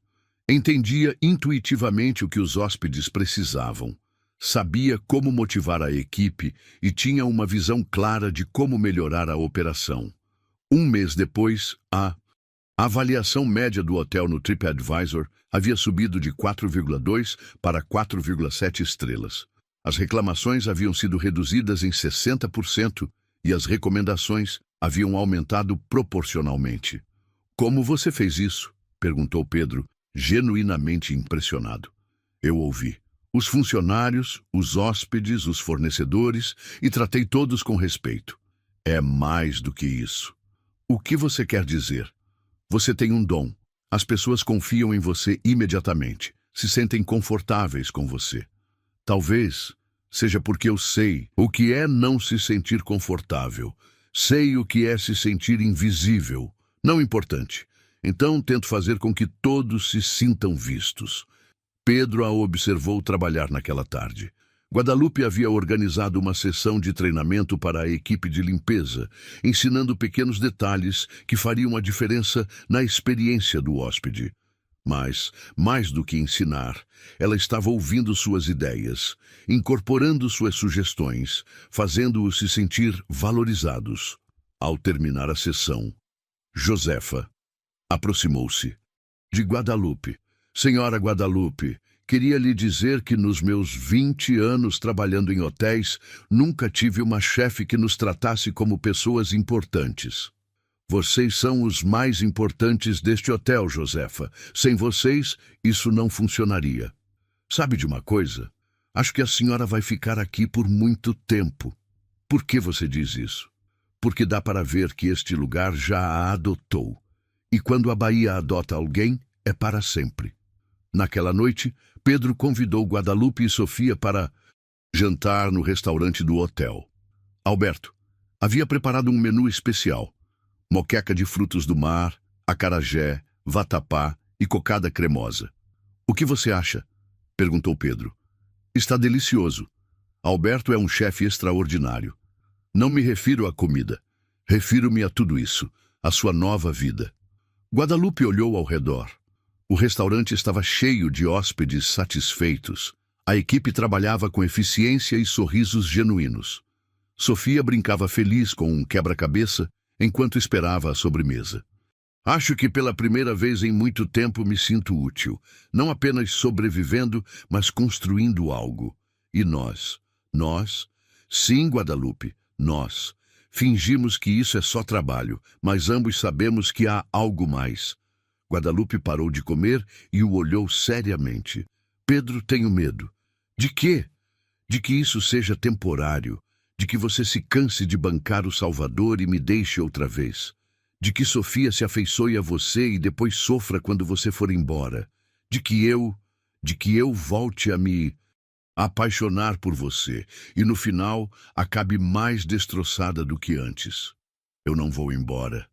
Entendia intuitivamente o que os hóspedes precisavam. Sabia como motivar a equipe e tinha uma visão clara de como melhorar a operação. Um mês depois, a avaliação média do hotel no TripAdvisor havia subido de 4,2 para 4,7 estrelas. As reclamações haviam sido reduzidas em 60% e as recomendações haviam aumentado proporcionalmente. Como você fez isso? Perguntou Pedro, genuinamente impressionado. Eu ouvi os funcionários, os hóspedes, os fornecedores e tratei todos com respeito. É mais do que isso. O que você quer dizer? Você tem um dom. As pessoas confiam em você imediatamente, se sentem confortáveis com você. Talvez seja porque eu sei o que é não se sentir confortável. Sei o que é se sentir invisível, não importante. Então tento fazer com que todos se sintam vistos. Pedro a observou trabalhar naquela tarde. Guadalupe havia organizado uma sessão de treinamento para a equipe de limpeza, ensinando pequenos detalhes que fariam a diferença na experiência do hóspede. Mas, mais do que ensinar, ela estava ouvindo suas ideias, incorporando suas sugestões, fazendo-os se sentir valorizados. Ao terminar a sessão, Josefa aproximou-se de Guadalupe. Senhora Guadalupe, queria lhe dizer que nos meus 20 anos trabalhando em hotéis, nunca tive uma chefe que nos tratasse como pessoas importantes. Vocês são os mais importantes deste hotel, Josefa. Sem vocês, isso não funcionaria. Sabe de uma coisa? Acho que a senhora vai ficar aqui por muito tempo. Por que você diz isso? Porque dá para ver que este lugar já a adotou. E quando a Bahia adota alguém, é para sempre. Naquela noite, Pedro convidou Guadalupe e Sofia para jantar no restaurante do hotel. Alberto havia preparado um menu especial. Moqueca de frutos do mar, acarajé, vatapá e cocada cremosa. O que você acha? Perguntou Pedro. Está delicioso. Alberto é um chefe extraordinário. Não me refiro à comida. Refiro-me a tudo isso, a sua nova vida. Guadalupe olhou ao redor. O restaurante estava cheio de hóspedes satisfeitos. A equipe trabalhava com eficiência e sorrisos genuínos. Sofia brincava feliz com um quebra-cabeça enquanto esperava a sobremesa. Acho que pela primeira vez em muito tempo me sinto útil, não apenas sobrevivendo, mas construindo algo. E nós? Sim, Guadalupe, nós. Fingimos que isso é só trabalho, mas ambos sabemos que há algo mais. Guadalupe parou de comer e o olhou seriamente. Pedro, tenho medo. De quê? De que isso seja temporário. De que você se canse de bancar o Salvador e me deixe outra vez. De que Sofia se afeiçoe a você e depois sofra quando você for embora. De que eu volte a me apaixonar por você e no final acabe mais destroçada do que antes. Eu não vou embora.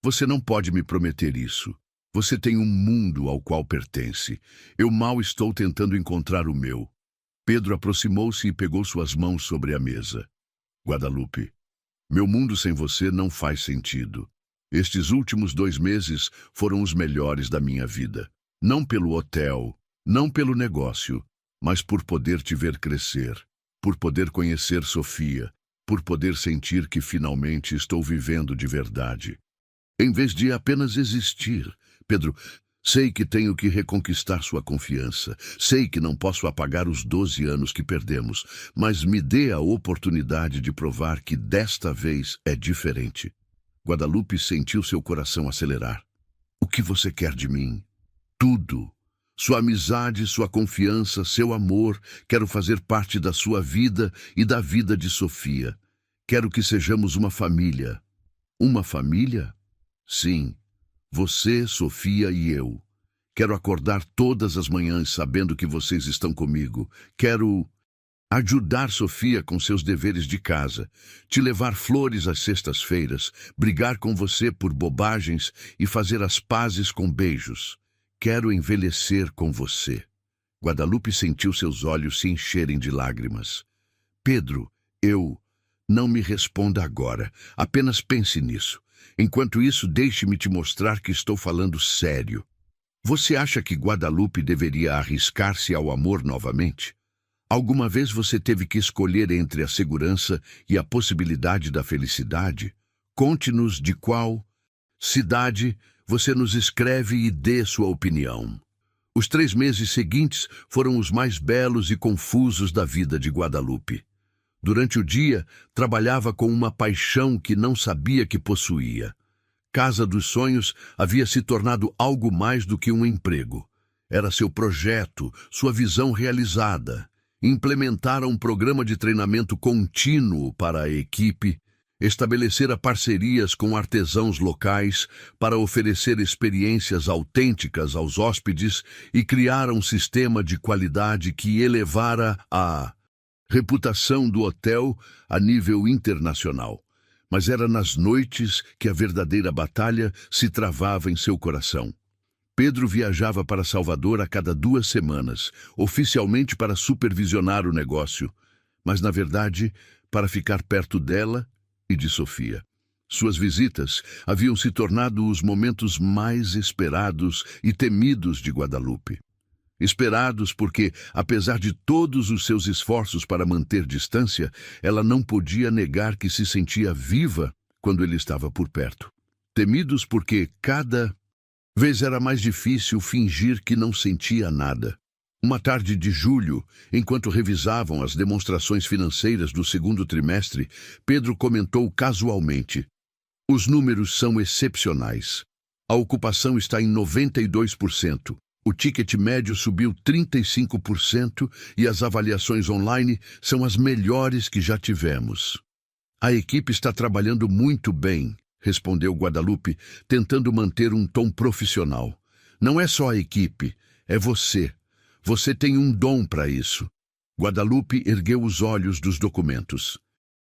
Você não pode me prometer isso. Você tem um mundo ao qual pertence. Eu mal estou tentando encontrar o meu. Pedro aproximou-se e pegou suas mãos sobre a mesa. Guadalupe, meu mundo sem você não faz sentido. Estes últimos 2 meses foram os melhores da minha vida. Não pelo hotel, não pelo negócio, mas por poder te ver crescer, por poder conhecer Sofia, por poder sentir que finalmente estou vivendo de verdade. Em vez de apenas existir, Pedro, sei que tenho que reconquistar sua confiança, sei que não posso apagar os 12 anos que perdemos, mas me dê a oportunidade de provar que desta vez é diferente. Guadalupe sentiu seu coração acelerar. O que você quer de mim? Tudo. Sua amizade, sua confiança, seu amor. Quero fazer parte da sua vida e da vida de Sofia. Quero que sejamos uma família. Uma família? Sim. Você, Sofia e eu. Quero acordar todas as manhãs sabendo que vocês estão comigo. Quero ajudar Sofia com seus deveres de casa, te levar flores às sextas-feiras, brigar com você por bobagens e fazer as pazes com beijos. Quero envelhecer com você. Guadalupe sentiu seus olhos se encherem de lágrimas. Pedro, não me responda agora. Apenas pense nisso. Enquanto isso, deixe-me te mostrar que estou falando sério. Você acha que Guadalupe deveria arriscar-se ao amor novamente? Alguma vez você teve que escolher entre a segurança e a possibilidade da felicidade? Conte-nos de qual cidade você nos escreve e dê sua opinião. Os 3 meses seguintes foram os mais belos e confusos da vida de Guadalupe. Durante o dia, trabalhava com uma paixão que não sabia que possuía. Casa dos Sonhos havia se tornado algo mais do que um emprego. Era seu projeto, sua visão realizada. Implementar um programa de treinamento contínuo para a equipe, estabelecer parcerias com artesãos locais para oferecer experiências autênticas aos hóspedes e criar um sistema de qualidade que elevara a reputação do hotel a nível internacional. Mas era nas noites que a verdadeira batalha se travava em seu coração. Pedro viajava para Salvador a cada 2 semanas, oficialmente para supervisionar o negócio, mas, na verdade, para ficar perto dela e de Sofia. Suas visitas haviam se tornado os momentos mais esperados e temidos de Guadalupe. Esperados porque, apesar de todos os seus esforços para manter distância, ela não podia negar que se sentia viva quando ele estava por perto. Temidos porque cada vez era mais difícil fingir que não sentia nada. Uma tarde de julho, enquanto revisavam as demonstrações financeiras do 2º trimestre, Pedro comentou casualmente: "Os números são excepcionais. A ocupação está em 92%. O ticket médio subiu 35% e as avaliações online são as melhores que já tivemos." "A equipe está trabalhando muito bem", respondeu Guadalupe, tentando manter um tom profissional. "Não é só a equipe, é você. Você tem um dom para isso." Guadalupe ergueu os olhos dos documentos.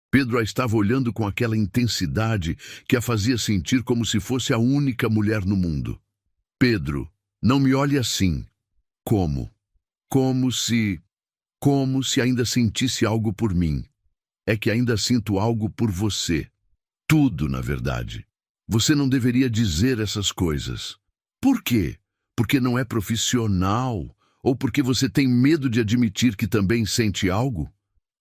Pedro a estava olhando com aquela intensidade que a fazia sentir como se fosse a única mulher no mundo. "Pedro, não me olhe assim." "Como? Como se ainda sentisse algo por mim. É que ainda sinto algo por você. Tudo, na verdade. Você não deveria dizer essas coisas." "Por quê? Porque não é profissional? Ou porque você tem medo de admitir que também sente algo?"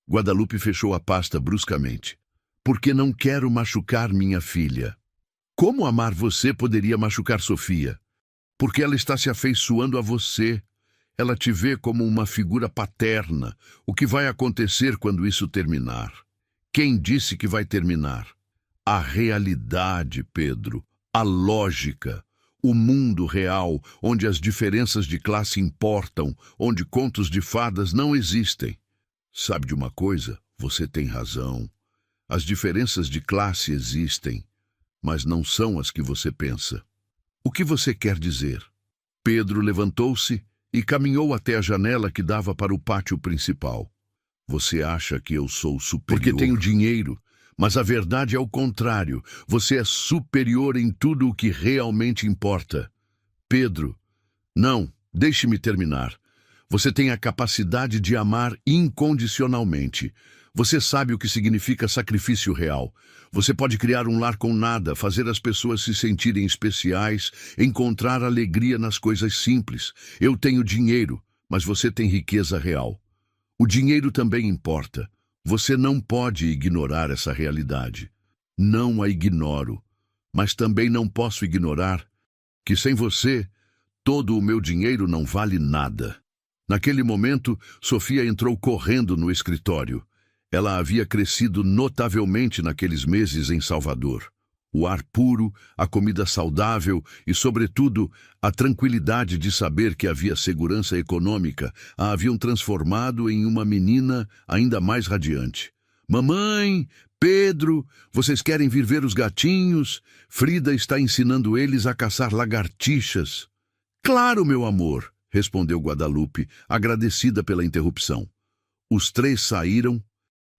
Guadalupe fechou a pasta bruscamente. "Porque não quero machucar minha filha." "Como amar você poderia machucar Sofia?" "Porque ela está se afeiçoando a você. Ela te vê como uma figura paterna. O que vai acontecer quando isso terminar?" "Quem disse que vai terminar?" "A realidade, Pedro. A lógica. O mundo real, onde as diferenças de classe importam, onde contos de fadas não existem." "Sabe de uma coisa? Você tem razão. As diferenças de classe existem, mas não são as que você pensa." "O que você quer dizer?" Pedro levantou-se e caminhou até a janela que dava para o pátio principal. "Você acha que eu sou superior?" "Porque tenho dinheiro. Mas a verdade é o contrário. Você é superior em tudo o que realmente importa." "Pedro, não, deixe-me terminar. Você tem a capacidade de amar incondicionalmente. Você sabe o que significa sacrifício real. Você pode criar um lar com nada, fazer as pessoas se sentirem especiais, encontrar alegria nas coisas simples. Eu tenho dinheiro, mas você tem riqueza real. O dinheiro também importa. Você não pode ignorar essa realidade." "Não a ignoro, mas também não posso ignorar que sem você, todo o meu dinheiro não vale nada." Naquele momento, Sofia entrou correndo no escritório. Ela havia crescido notavelmente naqueles meses em Salvador. O ar puro, a comida saudável e, sobretudo, a tranquilidade de saber que havia segurança econômica a haviam transformado em uma menina ainda mais radiante. "Mamãe, Pedro, vocês querem vir ver os gatinhos? Frida está ensinando eles a caçar lagartixas." "Claro, meu amor", respondeu Guadalupe, agradecida pela interrupção. Os 3 saíram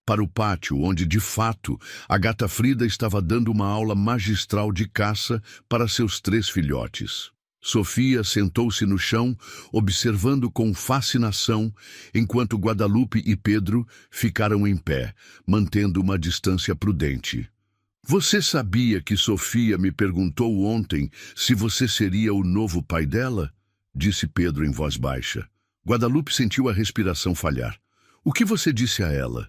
para o pátio, onde, de fato, a gata Frida estava dando uma aula magistral de caça para seus 3 filhotes. Sofia sentou-se no chão, observando com fascinação, enquanto Guadalupe e Pedro ficaram em pé, mantendo uma distância prudente. "Você sabia que Sofia me perguntou ontem se você seria o novo pai dela?" disse Pedro em voz baixa. Guadalupe sentiu a respiração falhar. O que você disse a ela?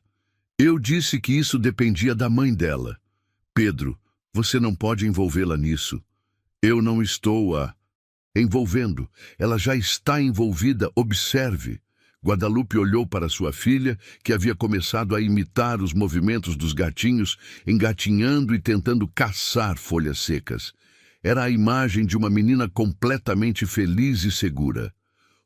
Eu disse que isso dependia da mãe dela. Pedro, você não pode envolvê-la nisso. Eu não estou a envolvendo. Ela já está envolvida, observe. Guadalupe olhou para sua filha, que havia começado a imitar os movimentos dos gatinhos, engatinhando e tentando caçar folhas secas. Era a imagem de uma menina completamente feliz e segura.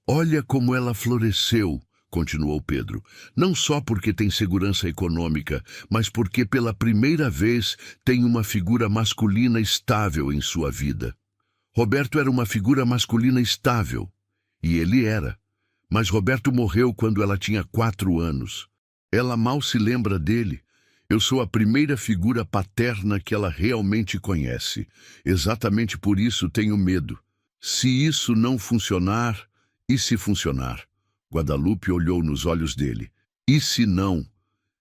Olha como ela floresceu, continuou Pedro, não só porque tem segurança econômica, mas porque pela primeira vez tem uma figura masculina estável em sua vida. Roberto era uma figura masculina estável, e ele era. Mas Roberto morreu quando ela tinha 4 anos. Ela mal se lembra dele. Eu sou a primeira figura paterna que ela realmente conhece. Exatamente por isso tenho medo. Se isso não funcionar, e se funcionar? Guadalupe olhou nos olhos dele. E se não?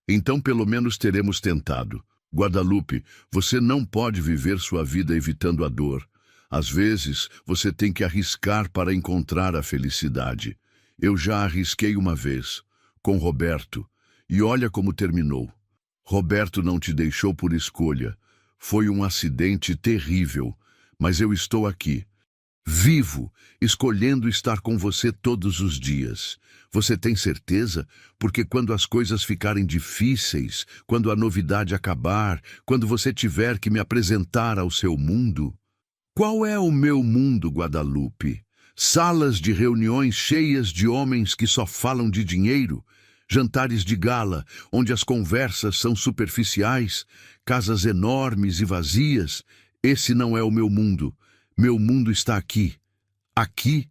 Então pelo menos teremos tentado. Guadalupe, você não pode viver sua vida evitando a dor. Às vezes, você tem que arriscar para encontrar a felicidade. Eu já arrisquei uma vez, com Roberto, e olha como terminou. Roberto não te deixou por escolha. Foi um acidente terrível, mas eu estou aqui, vivo, escolhendo estar com você todos os dias. Você tem certeza? Porque quando as coisas ficarem difíceis, quando a novidade acabar, quando você tiver que me apresentar ao seu mundo... Qual é o meu mundo, Guadalupe? Salas de reuniões cheias de homens que só falam de dinheiro, jantares de gala onde as conversas são superficiais, casas enormes e vazias. Esse não é o meu mundo. Meu mundo está aqui. Aqui,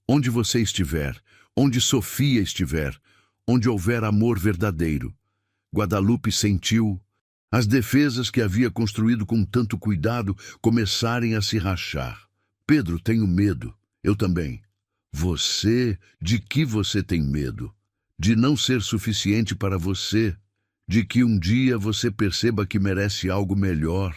onde você estiver, onde Sofia estiver, onde houver amor verdadeiro. Guadalupe sentiu as defesas que havia construído com tanto cuidado começarem a se rachar. Pedro, tenho medo. Eu também. Você, de que você tem medo? De não ser suficiente para você, de que um dia você perceba que merece algo melhor,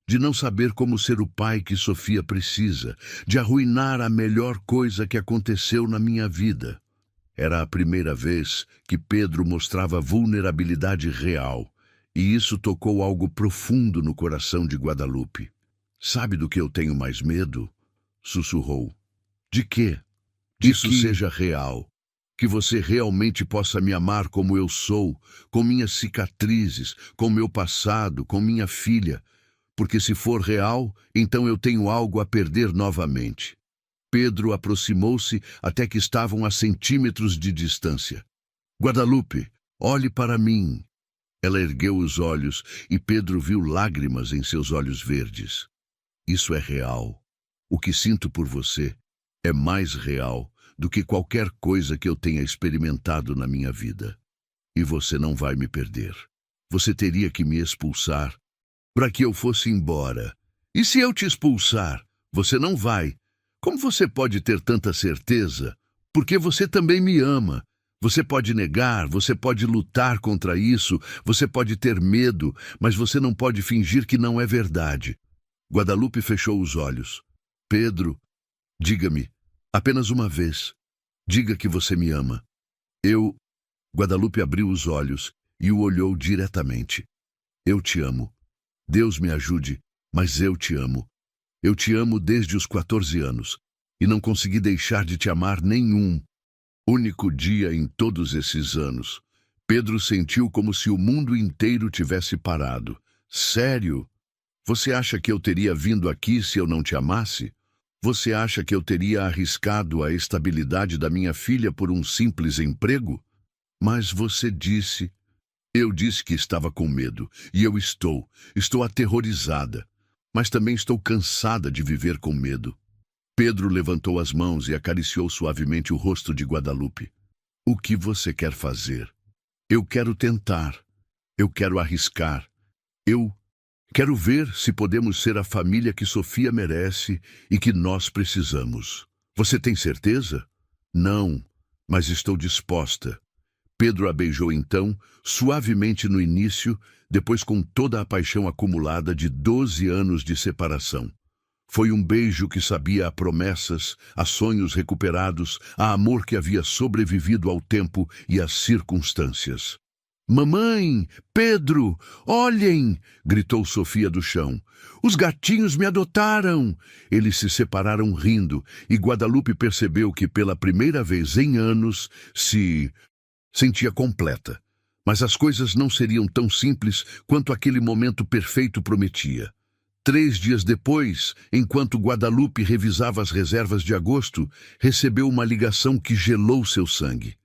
de não saber como ser o pai que Sofia precisa, de arruinar a melhor coisa que aconteceu na minha vida. Era a primeira vez que Pedro mostrava vulnerabilidade real, e isso tocou algo profundo no coração de Guadalupe. Sabe do que eu tenho mais medo? Sussurrou. De quê? Disso seja real. Que você realmente possa me amar como eu sou, com minhas cicatrizes, com meu passado, com minha filha. Porque se for real, então eu tenho algo a perder novamente. Pedro aproximou-se até que estavam a centímetros de distância. Guadalupe, olhe para mim. Ela ergueu os olhos e Pedro viu lágrimas em seus olhos verdes. Isso é real. O que sinto por você é mais real do que qualquer coisa que eu tenha experimentado na minha vida. E você não vai me perder. Você teria que me expulsar para que eu fosse embora. E se eu te expulsar, você não vai. Como você pode ter tanta certeza? Porque você também me ama. Você pode negar, você pode lutar contra isso, você pode ter medo, mas você não pode fingir que não é verdade. Guadalupe fechou os olhos. Pedro, diga-me, apenas uma vez, diga que você me ama. Guadalupe abriu os olhos e o olhou diretamente. Eu te amo. Deus me ajude, mas eu te amo. Eu te amo desde os 14 anos e não consegui deixar de te amar nenhum único dia em todos esses anos. Pedro sentiu como se o mundo inteiro tivesse parado. Sério? Você acha que eu teria vindo aqui se eu não te amasse? Você acha que eu teria arriscado a estabilidade da minha filha por um simples emprego? Mas você disse... Eu disse que estava com medo, e eu estou aterrorizada, mas também estou cansada de viver com medo. Pedro levantou as mãos e acariciou suavemente o rosto de Guadalupe. O que você quer fazer? Eu quero tentar. Eu quero arriscar. Eu quero ver se podemos ser a família que Sofia merece e que nós precisamos. Você tem certeza? Não, mas estou disposta. Pedro a beijou então, suavemente no início, depois com toda a paixão acumulada de 12 anos de separação. Foi um beijo que sabia a promessas, a sonhos recuperados, a amor que havia sobrevivido ao tempo e às circunstâncias. "Mamãe! Pedro! Olhem!" gritou Sofia do chão. "Os gatinhos me adotaram!" Eles se separaram rindo, e Guadalupe percebeu que pela primeira vez em anos se sentia completa. Mas as coisas não seriam tão simples quanto aquele momento perfeito prometia. 3 dias depois, enquanto Guadalupe revisava as reservas de agosto, recebeu uma ligação que gelou seu sangue.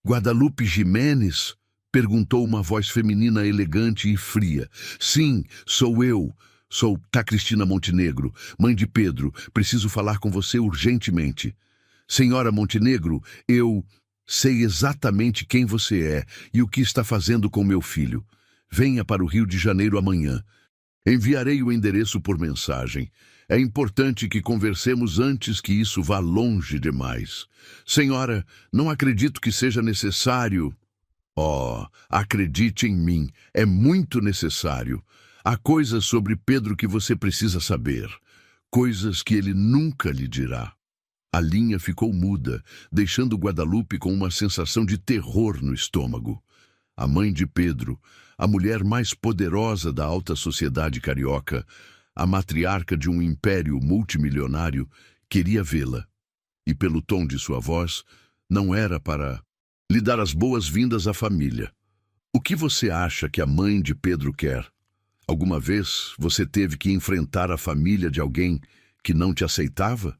"Guadalupe Jimenez?" perguntou uma voz feminina elegante e fria. "Sim, sou eu. Sou Cristina Montenegro, mãe de Pedro. Preciso falar com você urgentemente." "Senhora Montenegro, eu sei exatamente quem você é e o que está fazendo com meu filho. Venha para o Rio de Janeiro amanhã. Enviarei o endereço por mensagem. É importante que conversemos antes que isso vá longe demais. Senhora, não acredito que seja necessário." "Oh, acredite em mim, é muito necessário. Há coisas sobre Pedro que você precisa saber. Coisas que ele nunca lhe dirá." A linha ficou muda, deixando Guadalupe com uma sensação de terror no estômago. A mãe de Pedro, a mulher mais poderosa da alta sociedade carioca, a matriarca de um império multimilionário, queria vê-la. E pelo tom de sua voz, não era para lhe dar as boas-vindas à família. "O que você acha que a mãe de Pedro quer? Alguma vez você teve que enfrentar a família de alguém que não te aceitava?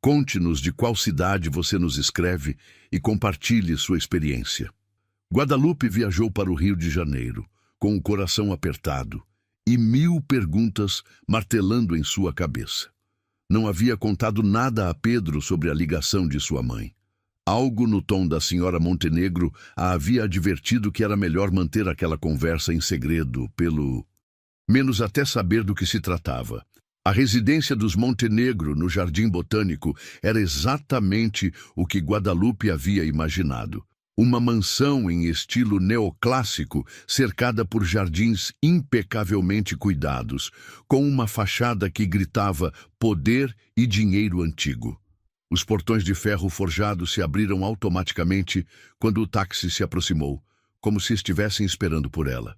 Conte-nos de qual cidade você nos escreve e compartilhe sua experiência." Guadalupe viajou para o Rio de Janeiro, com o coração apertado e 1000 perguntas martelando em sua cabeça. Não havia contado nada a Pedro sobre a ligação de sua mãe. Algo no tom da senhora Montenegro a havia advertido que era melhor manter aquela conversa em segredo, pelo menos até saber do que se tratava. A residência dos Montenegro no Jardim Botânico era exatamente o que Guadalupe havia imaginado. Uma mansão em estilo neoclássico, cercada por jardins impecavelmente cuidados, com uma fachada que gritava poder e dinheiro antigo. Os portões de ferro forjado se abriram automaticamente quando o táxi se aproximou, como se estivessem esperando por ela.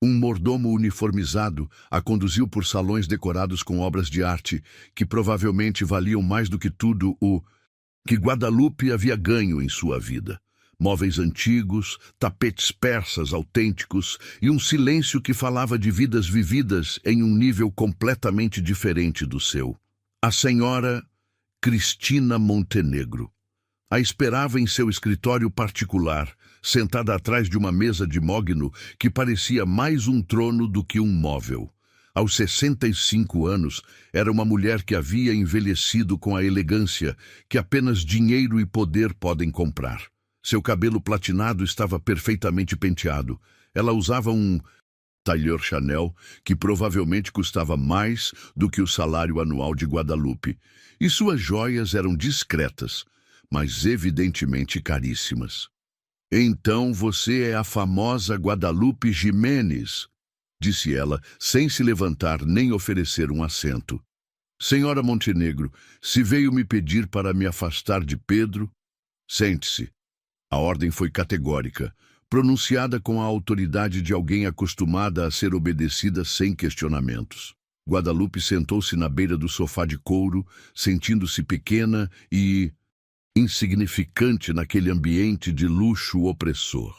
Um mordomo uniformizado a conduziu por salões decorados com obras de arte que provavelmente valiam mais do que tudo o que Guadalupe havia ganho em sua vida. Móveis antigos, tapetes persas autênticos e um silêncio que falava de vidas vividas em um nível completamente diferente do seu. A senhora Cristina Montenegro a esperava em seu escritório particular, sentada atrás de uma mesa de mogno que parecia mais um trono do que um móvel. Aos 65 anos, era uma mulher que havia envelhecido com a elegância que apenas dinheiro e poder podem comprar. Seu cabelo platinado estava perfeitamente penteado. Ela usava um tailleur Chanel que provavelmente custava mais do que o salário anual de Guadalupe. E suas joias eram discretas, mas evidentemente caríssimas. "Então você é a famosa Guadalupe Jimenez", disse ela, sem se levantar nem oferecer um assento. "Senhora Montenegro, se veio me pedir para me afastar de Pedro, sente-se." A ordem foi categórica, pronunciada com a autoridade de alguém acostumada a ser obedecida sem questionamentos. Guadalupe sentou-se na beira do sofá de couro, sentindo-se pequena e insignificante naquele ambiente de luxo opressor.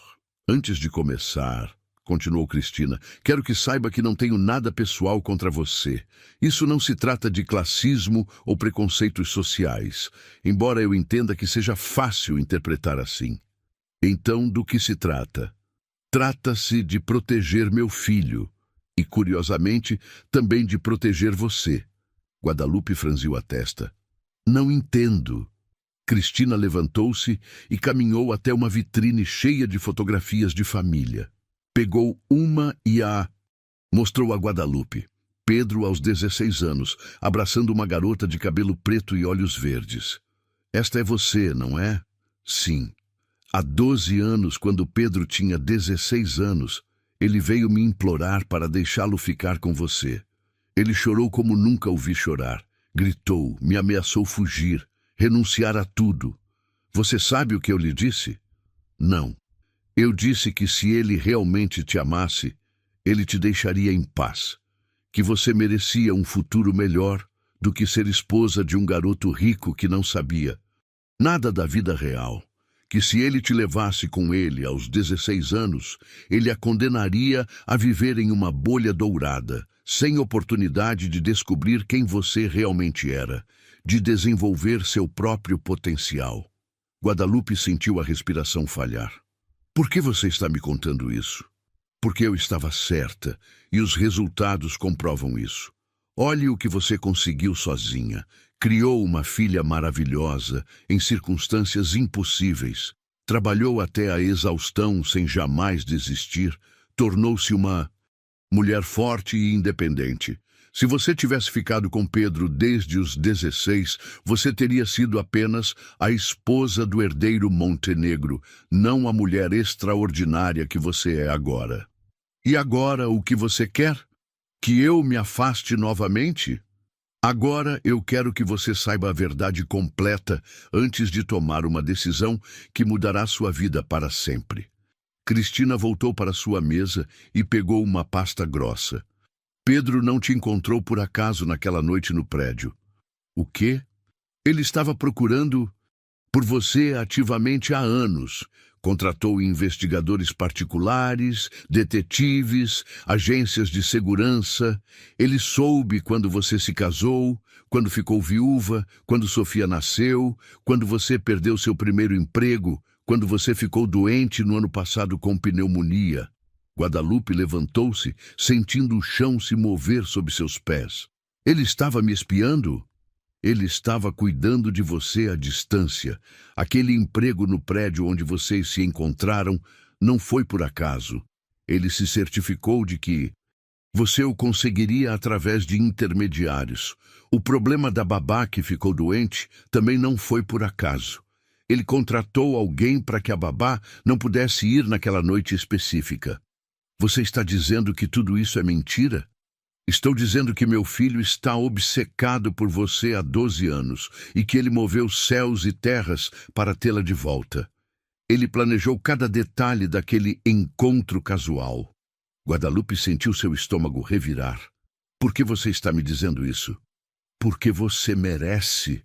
"Antes de começar", continuou Cristina, "quero que saiba que não tenho nada pessoal contra você. Isso não se trata de classismo ou preconceitos sociais, embora eu entenda que seja fácil interpretar assim." "Então, do que se trata?" "Trata-se de proteger meu filho e, curiosamente, também de proteger você." Guadalupe franziu a testa. "Não entendo." Cristina levantou-se e caminhou até uma vitrine cheia de fotografias de família. Pegou uma e a mostrou a Guadalupe. Pedro aos 16 anos, abraçando uma garota de cabelo preto e olhos verdes. "Esta é você, não é?" "Sim." "Há 12 anos, quando Pedro tinha 16 anos, ele veio me implorar para deixá-lo ficar com você. Ele chorou como nunca o vi chorar. Gritou, me ameaçou fugir, renunciar a tudo. Você sabe o que eu lhe disse? Não. Eu disse que se ele realmente te amasse, ele te deixaria em paz, que você merecia um futuro melhor do que ser esposa de um garoto rico que não sabia nada da vida real, que se ele te levasse com ele aos 16 anos, ele a condenaria a viver em uma bolha dourada, sem oportunidade de descobrir quem você realmente era, de desenvolver seu próprio potencial. Guadalupe sentiu a respiração falhar. Por que você está me contando isso? Porque eu estava certa, e os resultados comprovam isso. Olhe o que você conseguiu sozinha. Criou uma filha maravilhosa, em circunstâncias impossíveis. Trabalhou até a exaustão sem jamais desistir. Tornou-se uma mulher forte e independente. Se você tivesse ficado com Pedro desde os 16, você teria sido apenas a esposa do herdeiro Montenegro, não a mulher extraordinária que você é agora. E agora o que você quer? Que eu me afaste novamente? Agora eu quero que você saiba a verdade completa antes de tomar uma decisão que mudará sua vida para sempre. Cristina voltou para sua mesa e pegou uma pasta grossa. Pedro não te encontrou por acaso naquela noite no prédio. O quê? Ele estava procurando por você ativamente há anos. Contratou investigadores particulares, detetives, agências de segurança. Ele soube quando você se casou, quando ficou viúva, quando Sofia nasceu, quando você perdeu seu primeiro emprego, quando você ficou doente no ano passado com pneumonia. Guadalupe levantou-se, sentindo o chão se mover sob seus pés. Ele estava me espiando? Ele estava cuidando de você à distância. Aquele emprego no prédio onde vocês se encontraram não foi por acaso. Ele se certificou de que você o conseguiria através de intermediários. O problema da babá que ficou doente também não foi por acaso. Ele contratou alguém para que a babá não pudesse ir naquela noite específica. Você está dizendo que tudo isso é mentira? Estou dizendo que meu filho está obcecado por você há 12 anos e que ele moveu céus e terras para tê-la de volta. Ele planejou cada detalhe daquele encontro casual. Guadalupe sentiu seu estômago revirar. Por que você está me dizendo isso? Porque você merece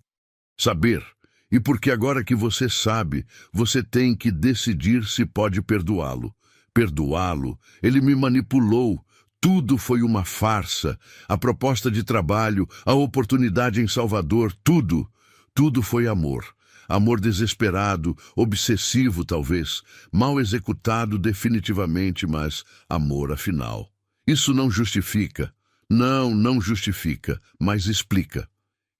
saber. E porque agora que você sabe, você tem que decidir se pode perdoá-lo. Perdoá-lo? Ele me manipulou. Tudo foi uma farsa. A proposta de trabalho, a oportunidade em Salvador, tudo. Tudo foi amor. Amor desesperado, obsessivo talvez, mal executado definitivamente, mas amor afinal. Isso não justifica. Não justifica, mas explica.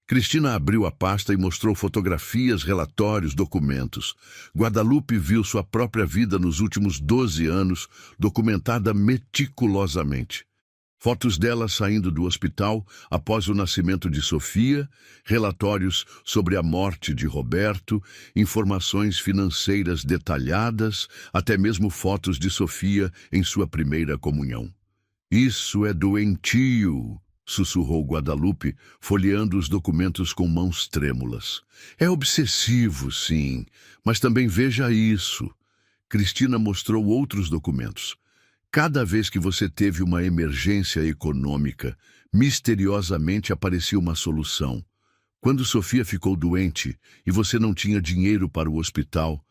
Cristina abriu a pasta e mostrou fotografias, relatórios, documentos. Guadalupe viu sua própria vida nos últimos 12 anos, documentada meticulosamente. Fotos dela saindo do hospital após o nascimento de Sofia, relatórios sobre a morte de Roberto, informações financeiras detalhadas, até mesmo fotos de Sofia em sua primeira comunhão. Isso é doentio, sussurrou Guadalupe, folheando os documentos com mãos trêmulas. É obsessivo, sim, mas também veja isso. Cristina mostrou outros documentos. Cada vez que você teve uma emergência econômica, misteriosamente aparecia uma solução. Quando Sofia ficou doente e você não tinha dinheiro para o hospital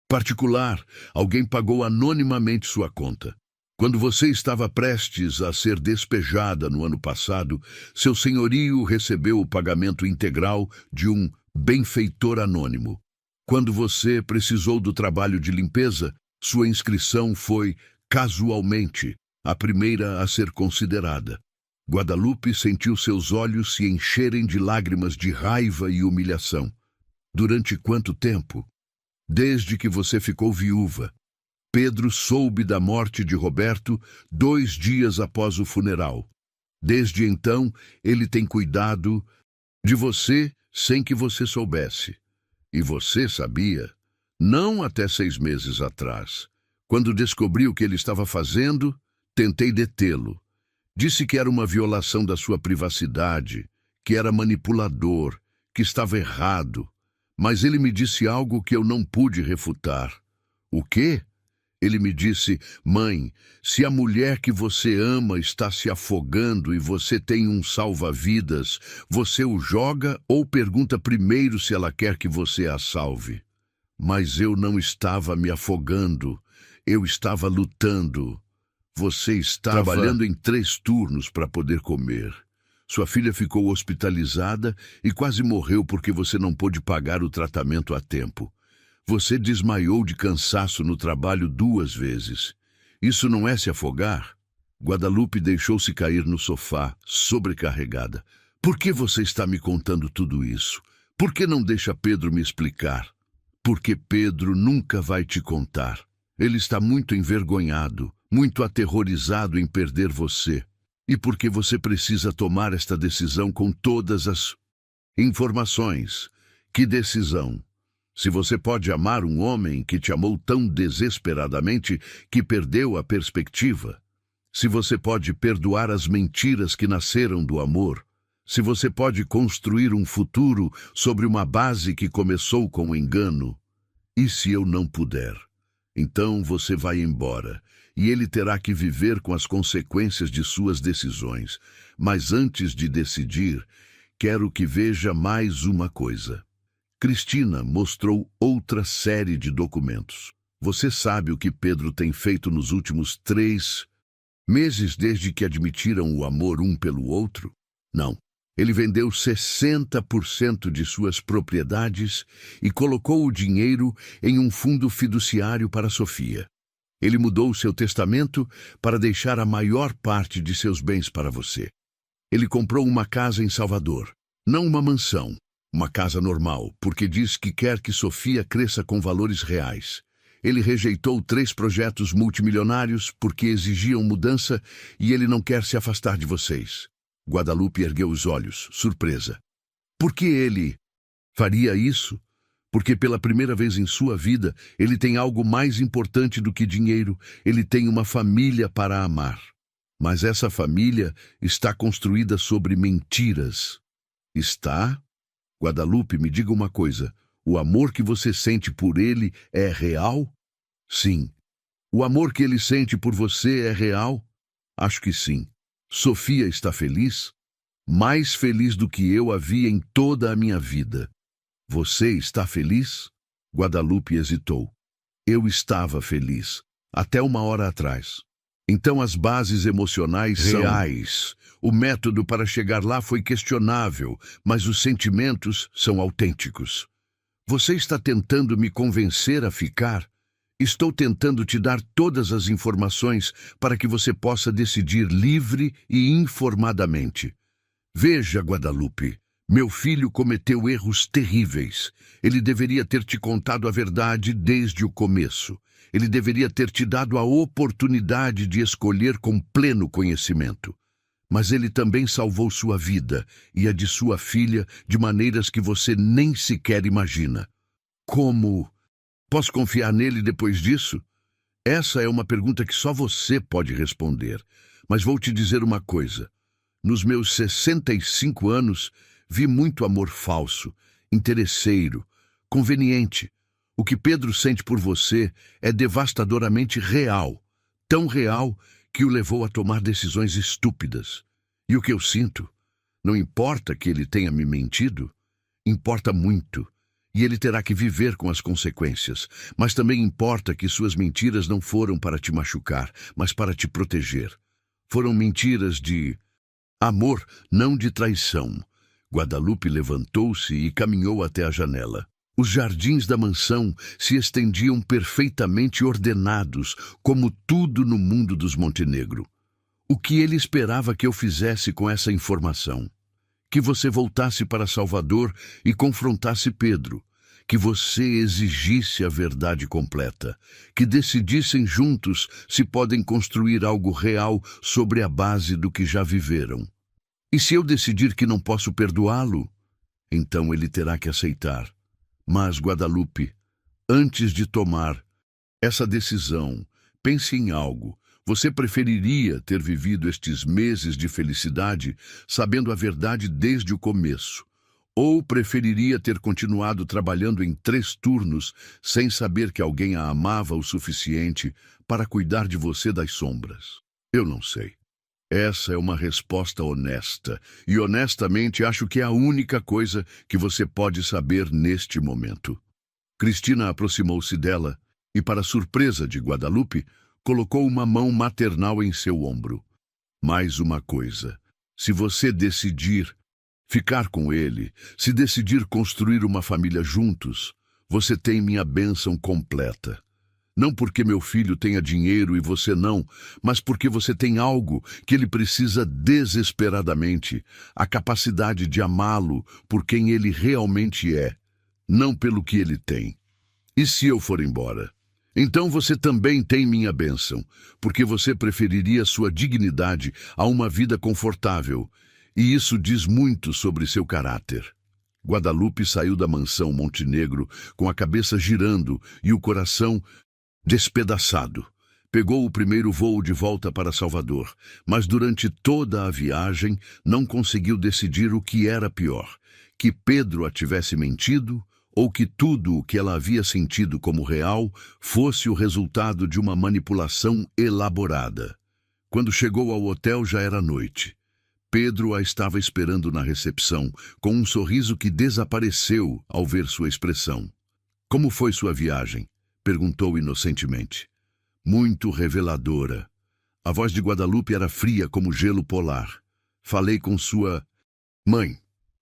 particular, alguém pagou anonimamente sua conta. Quando você estava prestes a ser despejada no ano passado, seu senhorio recebeu o pagamento integral de um benfeitor anônimo. Quando você precisou do trabalho de limpeza, sua inscrição foi, casualmente, a primeira a ser considerada. Guadalupe sentiu seus olhos se encherem de lágrimas de raiva e humilhação. Durante quanto tempo? Desde que você ficou viúva. Pedro soube da morte de Roberto 2 dias após o funeral. Desde então, ele tem cuidado de você sem que você soubesse. E você sabia? Não até 6 meses atrás. Quando descobri o que ele estava fazendo, tentei detê-lo. Disse que era uma violação da sua privacidade, que era manipulador, que estava errado. Mas ele me disse algo que eu não pude refutar. O quê? Ele me disse: mãe, se a mulher que você ama está se afogando e você tem um salva-vidas, você o joga ou pergunta primeiro se ela quer que você a salve? Mas eu não estava me afogando, eu estava lutando. Você está trabalhando em 3 turnos para poder comer. Sua filha ficou hospitalizada e quase morreu porque você não pôde pagar o tratamento a tempo. Você desmaiou de cansaço no trabalho 2 vezes. Isso não é se afogar? Guadalupe deixou-se cair no sofá, sobrecarregada. Por que você está me contando tudo isso? Por que não deixa Pedro me explicar? Porque Pedro nunca vai te contar. Ele está muito envergonhado, muito aterrorizado em perder você. E porque você precisa tomar esta decisão com todas as informações. Que decisão? Se você pode amar um homem que te amou tão desesperadamente que perdeu a perspectiva. Se você pode perdoar as mentiras que nasceram do amor. Se você pode construir um futuro sobre uma base que começou com engano. E se eu não puder? Então você vai embora, e ele terá que viver com as consequências de suas decisões. Mas antes de decidir, quero que veja mais uma coisa. Cristina mostrou outra série de documentos. Você sabe o que Pedro tem feito nos últimos 3 meses desde que admitiram o amor um pelo outro? Não. Ele vendeu 60% de suas propriedades e colocou o dinheiro em um fundo fiduciário para Sofia. Ele mudou seu testamento para deixar a maior parte de seus bens para você. Ele comprou uma casa em Salvador, não uma mansão, uma casa normal, porque diz que quer que Sofia cresça com valores reais. Ele rejeitou 3 projetos multimilionários porque exigiam mudança e ele não quer se afastar de vocês. Guadalupe ergueu os olhos, surpresa. Por que ele faria isso? Porque pela primeira vez em sua vida, ele tem algo mais importante do que dinheiro. Ele tem uma família para amar. Mas essa família está construída sobre mentiras. Está? Guadalupe, me diga uma coisa. O amor que você sente por ele é real? Sim. O amor que ele sente por você é real? Acho que sim. Sofia está feliz? Mais feliz do que eu a vi em toda a minha vida. Você está feliz? Guadalupe hesitou. Eu estava feliz, até uma hora atrás. Então as bases emocionais são reais. O método para chegar lá foi questionável, mas os sentimentos são autênticos. Você está tentando me convencer a ficar? Estou tentando te dar todas as informações para que você possa decidir livre e informadamente. Veja, Guadalupe, meu filho cometeu erros terríveis. Ele deveria ter te contado a verdade desde o começo. Ele deveria ter te dado a oportunidade de escolher com pleno conhecimento. Mas ele também salvou sua vida e a de sua filha de maneiras que você nem sequer imagina. Como? Posso confiar nele depois disso? Essa é uma pergunta que só você pode responder. Mas vou te dizer uma coisa. Nos meus 65 anos, vi muito amor falso, interesseiro, conveniente. O que Pedro sente por você é devastadoramente real. Tão real que o levou a tomar decisões estúpidas. E o que eu sinto? Não importa que ele tenha me mentido. Importa muito. E ele terá que viver com as consequências. Mas também importa que suas mentiras não foram para te machucar, mas para te proteger. Foram mentiras de amor, não de traição. Guadalupe levantou-se e caminhou até a janela. Os jardins da mansão se estendiam perfeitamente ordenados, como tudo no mundo dos Montenegro. O que ele esperava que eu fizesse com essa informação? Que você voltasse para Salvador e confrontasse Pedro, que você exigisse a verdade completa, que decidissem juntos se podem construir algo real sobre a base do que já viveram. E se eu decidir que não posso perdoá-lo, então ele terá que aceitar. Mas, Guadalupe, antes de tomar essa decisão, pense em algo. Você preferiria ter vivido estes meses de felicidade sabendo a verdade desde o começo? Ou preferiria ter continuado trabalhando em 3 turnos sem saber que alguém a amava o suficiente para cuidar de você das sombras? Eu não sei. Essa é uma resposta honesta, e honestamente acho que é a única coisa que você pode saber neste momento. Cristina aproximou-se dela e, para surpresa de Guadalupe, colocou uma mão maternal em seu ombro. Mais uma coisa, se você decidir ficar com ele, se decidir construir uma família juntos, você tem minha bênção completa. Não porque meu filho tenha dinheiro e você não, mas porque você tem algo que ele precisa desesperadamente, a capacidade de amá-lo por quem ele realmente é, não pelo que ele tem. E se eu for embora? Então você também tem minha bênção, porque você preferiria sua dignidade a uma vida confortável, e isso diz muito sobre seu caráter. Guadalupe saiu da mansão Montenegro com a cabeça girando e o coração despedaçado. Pegou o primeiro voo de volta para Salvador, mas durante toda a viagem não conseguiu decidir o que era pior: que Pedro a tivesse mentido ou que tudo o que ela havia sentido como real fosse o resultado de uma manipulação elaborada. Quando chegou ao hotel já era noite. Pedro a estava esperando na recepção, com um sorriso que desapareceu ao ver sua expressão. "Como foi sua viagem?" perguntou inocentemente. "Muito reveladora." A voz de Guadalupe era fria como gelo polar. "Falei com sua mãe."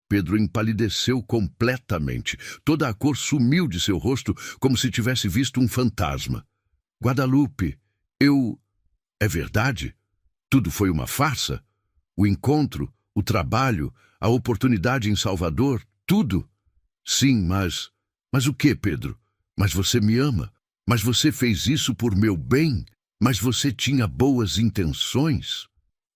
Pedro empalideceu completamente. Toda a cor sumiu de seu rosto como se tivesse visto um fantasma. "Guadalupe, É verdade? Tudo foi uma farsa? O encontro, o trabalho, a oportunidade em Salvador, tudo?" "Sim, mas o que, Pedro? Mas você me ama? Mas você fez isso por meu bem? Mas você tinha boas intenções?"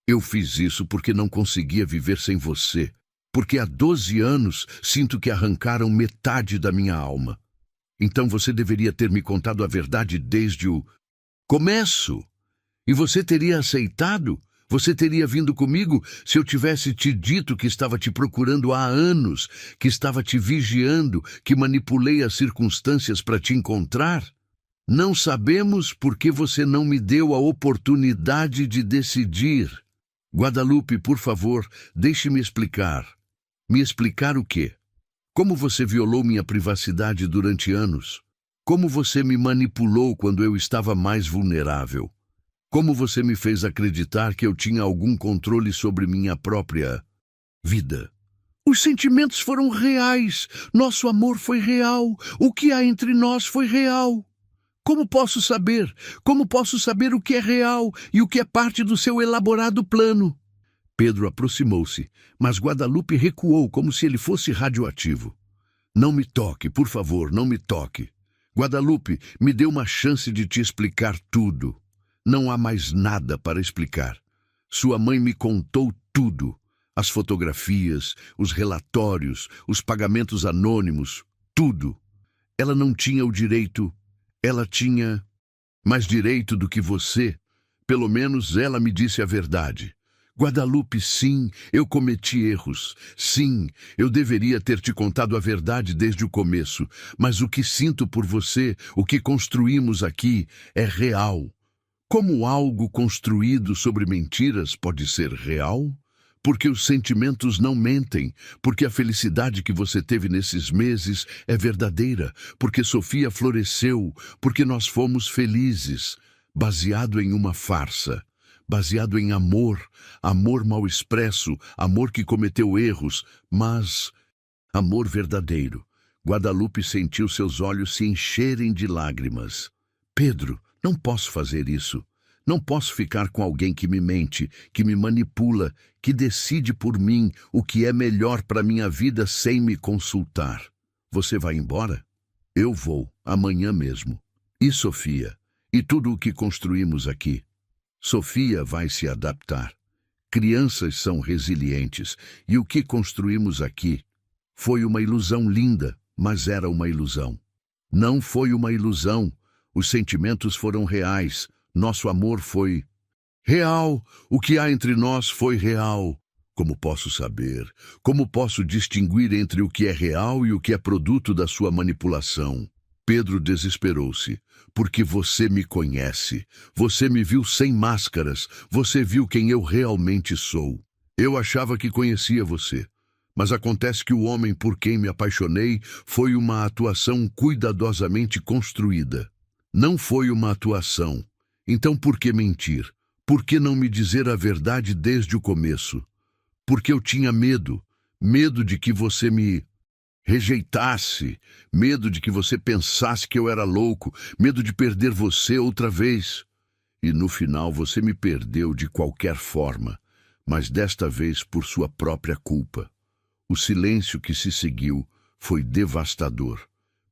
"Eu fiz isso porque não conseguia viver sem você. Porque há 12 anos sinto que arrancaram metade da minha alma. Então você deveria ter me contado a verdade desde o começo. E você teria aceitado? Você teria vindo comigo se eu tivesse te dito que estava te procurando há anos, que estava te vigiando, que manipulei as circunstâncias para te encontrar? Não sabemos porque você não me deu a oportunidade de decidir." "Guadalupe, por favor, deixe-me explicar." "Me explicar o quê?" "Como você violou minha privacidade durante anos? Como você me manipulou quando eu estava mais vulnerável? Como você me fez acreditar que eu tinha algum controle sobre minha própria vida?" "Os sentimentos foram reais. Nosso amor foi real. O que há entre nós foi real. Como posso saber? Como posso saber o que é real e o que é parte do seu elaborado plano?" Pedro aproximou-se, mas Guadalupe recuou como se ele fosse radioativo. "Não me toque, por favor, não me toque. Guadalupe, me dê uma chance de te explicar tudo. Não há mais nada para explicar. Sua mãe me contou tudo. As fotografias, os relatórios, os pagamentos anônimos, tudo. Ela não tinha o direito. Ela tinha mais direito do que você. Pelo menos ela me disse a verdade. Guadalupe, sim, eu cometi erros. Sim, eu deveria ter te contado a verdade desde o começo. Mas o que sinto por você, o que construímos aqui, é real. Como algo construído sobre mentiras pode ser real? Porque os sentimentos não mentem, porque a felicidade que você teve nesses meses é verdadeira, porque Sofia floresceu, porque nós fomos felizes, baseado em uma farsa. Baseado em amor, amor mal expresso, amor que cometeu erros, mas amor verdadeiro. Guadalupe sentiu seus olhos se encherem de lágrimas. "Pedro, não posso fazer isso. Não posso ficar com alguém que me mente, que me manipula, que decide por mim o que é melhor para minha vida sem me consultar." "Você vai embora?" "Eu vou, amanhã mesmo. E Sofia? E tudo o que construímos aqui?" "Sofia vai se adaptar. Crianças são resilientes, e o que construímos aqui foi uma ilusão linda, mas era uma ilusão. Não foi uma ilusão. Os sentimentos foram reais. Nosso amor foi Real, o que há entre nós foi real. Como posso saber? Como posso distinguir entre o que é real e o que é produto da sua manipulação? Pedro desesperou-se. Porque você me conhece. Você me viu sem máscaras. Você viu quem eu realmente sou. Eu achava que conhecia você. Mas acontece que o homem por quem me apaixonei foi uma atuação cuidadosamente construída. Não foi uma atuação. Então por que mentir? Por que não me dizer a verdade desde o começo? Porque eu tinha medo. Medo de que você me rejeitasse, medo de que você pensasse que eu era louco, medo de perder você outra vez. E no final você me perdeu de qualquer forma, mas desta vez por sua própria culpa. O silêncio que se seguiu foi devastador.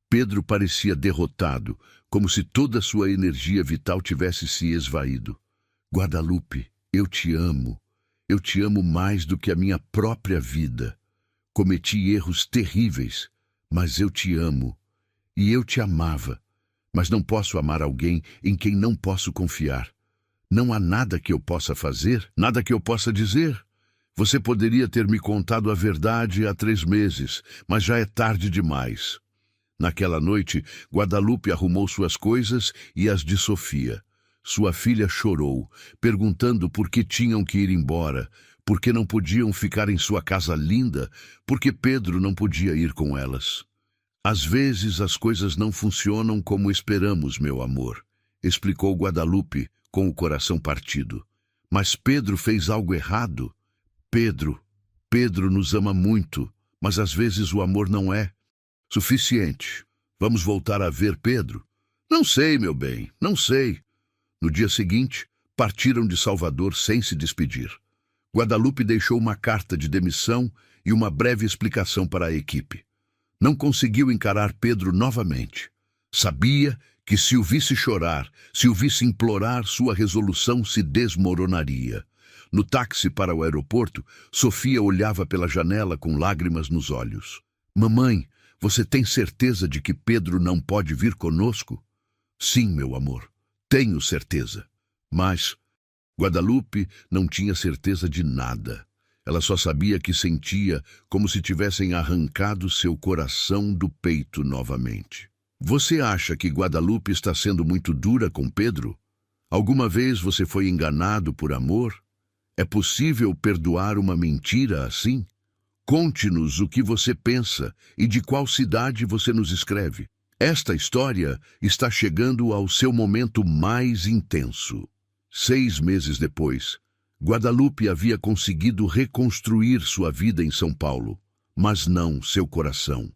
Pedro parecia derrotado, como se toda sua energia vital tivesse se esvaído. Guadalupe, eu te amo. Eu te amo mais do que a minha própria vida. Cometi erros terríveis, mas eu te amo. E eu te amava, mas não posso amar alguém em quem não posso confiar. Não há nada que eu possa fazer, nada que eu possa dizer. Você poderia ter me contado a verdade há 3 meses, mas já é tarde demais. Naquela noite, Guadalupe arrumou suas coisas e as de Sofia. Sua filha chorou, perguntando por que tinham que ir embora, por que não podiam ficar em sua casa linda, porque Pedro não podia ir com elas. Às vezes as coisas não funcionam como esperamos, meu amor, explicou Guadalupe com o coração partido. Mas Pedro fez algo errado. Pedro nos ama muito, mas às vezes o amor não é suficiente. Vamos voltar a ver Pedro? Não sei, meu bem, não sei. No dia seguinte, partiram de Salvador sem se despedir. Guadalupe deixou uma carta de demissão e uma breve explicação para a equipe. Não conseguiu encarar Pedro novamente. Sabia que se o visse chorar, se o visse implorar, sua resolução se desmoronaria. No táxi para o aeroporto, Sofia olhava pela janela com lágrimas nos olhos. Mamãe, você tem certeza de que Pedro não pode vir conosco? Sim, meu amor, tenho certeza. Mas Guadalupe não tinha certeza de nada. Ela só sabia que sentia como se tivessem arrancado seu coração do peito novamente. Você acha que Guadalupe está sendo muito dura com Pedro? Alguma vez você foi enganado por amor? É possível perdoar uma mentira assim? Conte-nos o que você pensa e de qual cidade você nos escreve. Esta história está chegando ao seu momento mais intenso. 6 meses depois, Guadalupe havia conseguido reconstruir sua vida em São Paulo, mas não seu coração.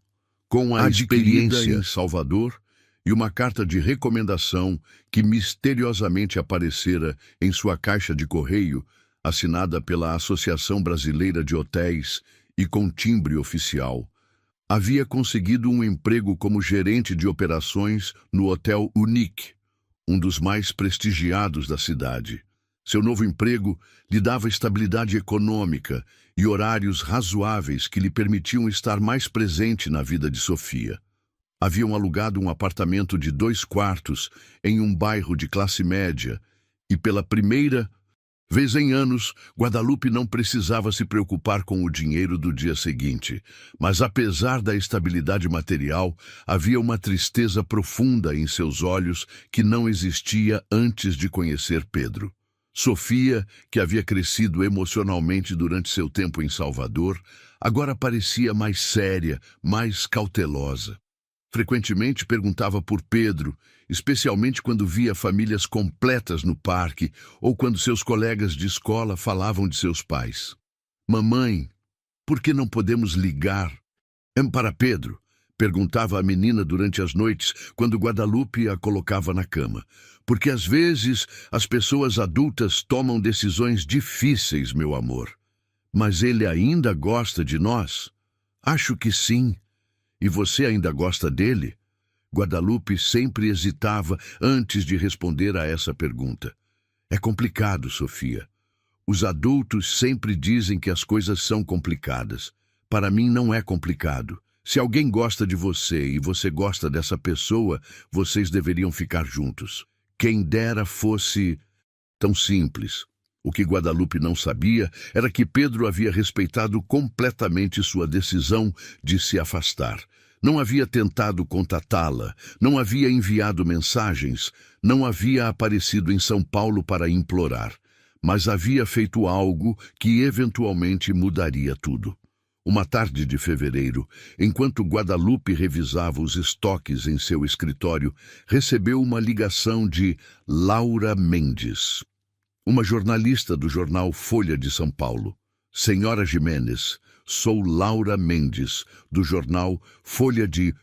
Com a experiência em Salvador e uma carta de recomendação que misteriosamente aparecera em sua caixa de correio, assinada pela Associação Brasileira de Hotéis e com timbre oficial, havia conseguido um emprego como gerente de operações no Hotel Unique, um dos mais prestigiados da cidade. Seu novo emprego lhe dava estabilidade econômica e horários razoáveis que lhe permitiam estar mais presente na vida de Sofia. Haviam alugado um apartamento de 2 quartos em um bairro de classe média e, pela primeira vez em anos, Guadalupe não precisava se preocupar com o dinheiro do dia seguinte. Mas apesar da estabilidade material, havia uma tristeza profunda em seus olhos que não existia antes de conhecer Pedro. Sofia, que havia crescido emocionalmente durante seu tempo em Salvador, agora parecia mais séria, mais cautelosa. Frequentemente perguntava por Pedro, especialmente quando via famílias completas no parque ou quando seus colegas de escola falavam de seus pais. Mamãe, por que não podemos ligar para Pedro? Perguntava a menina durante as noites, quando Guadalupe a colocava na cama. Porque às vezes as pessoas adultas tomam decisões difíceis, meu amor. Mas ele ainda gosta de nós? Acho que sim. E você ainda gosta dele? Guadalupe sempre hesitava antes de responder a essa pergunta. É complicado, Sofia. Os adultos sempre dizem que as coisas são complicadas. Para mim não é complicado. Se alguém gosta de você e você gosta dessa pessoa, vocês deveriam ficar juntos. Quem dera fosse Tão simples. O que Guadalupe não sabia era que Pedro havia respeitado completamente sua decisão de se afastar. Não havia tentado contatá-la, não havia enviado mensagens, não havia aparecido em São Paulo para implorar, mas havia feito algo que eventualmente mudaria tudo. Uma tarde de fevereiro, enquanto Guadalupe revisava os estoques em seu escritório, recebeu uma ligação de Laura Mendes, uma jornalista do jornal Folha de São Paulo. Senhora Jimenez, sou Laura Mendes, do jornal Folha de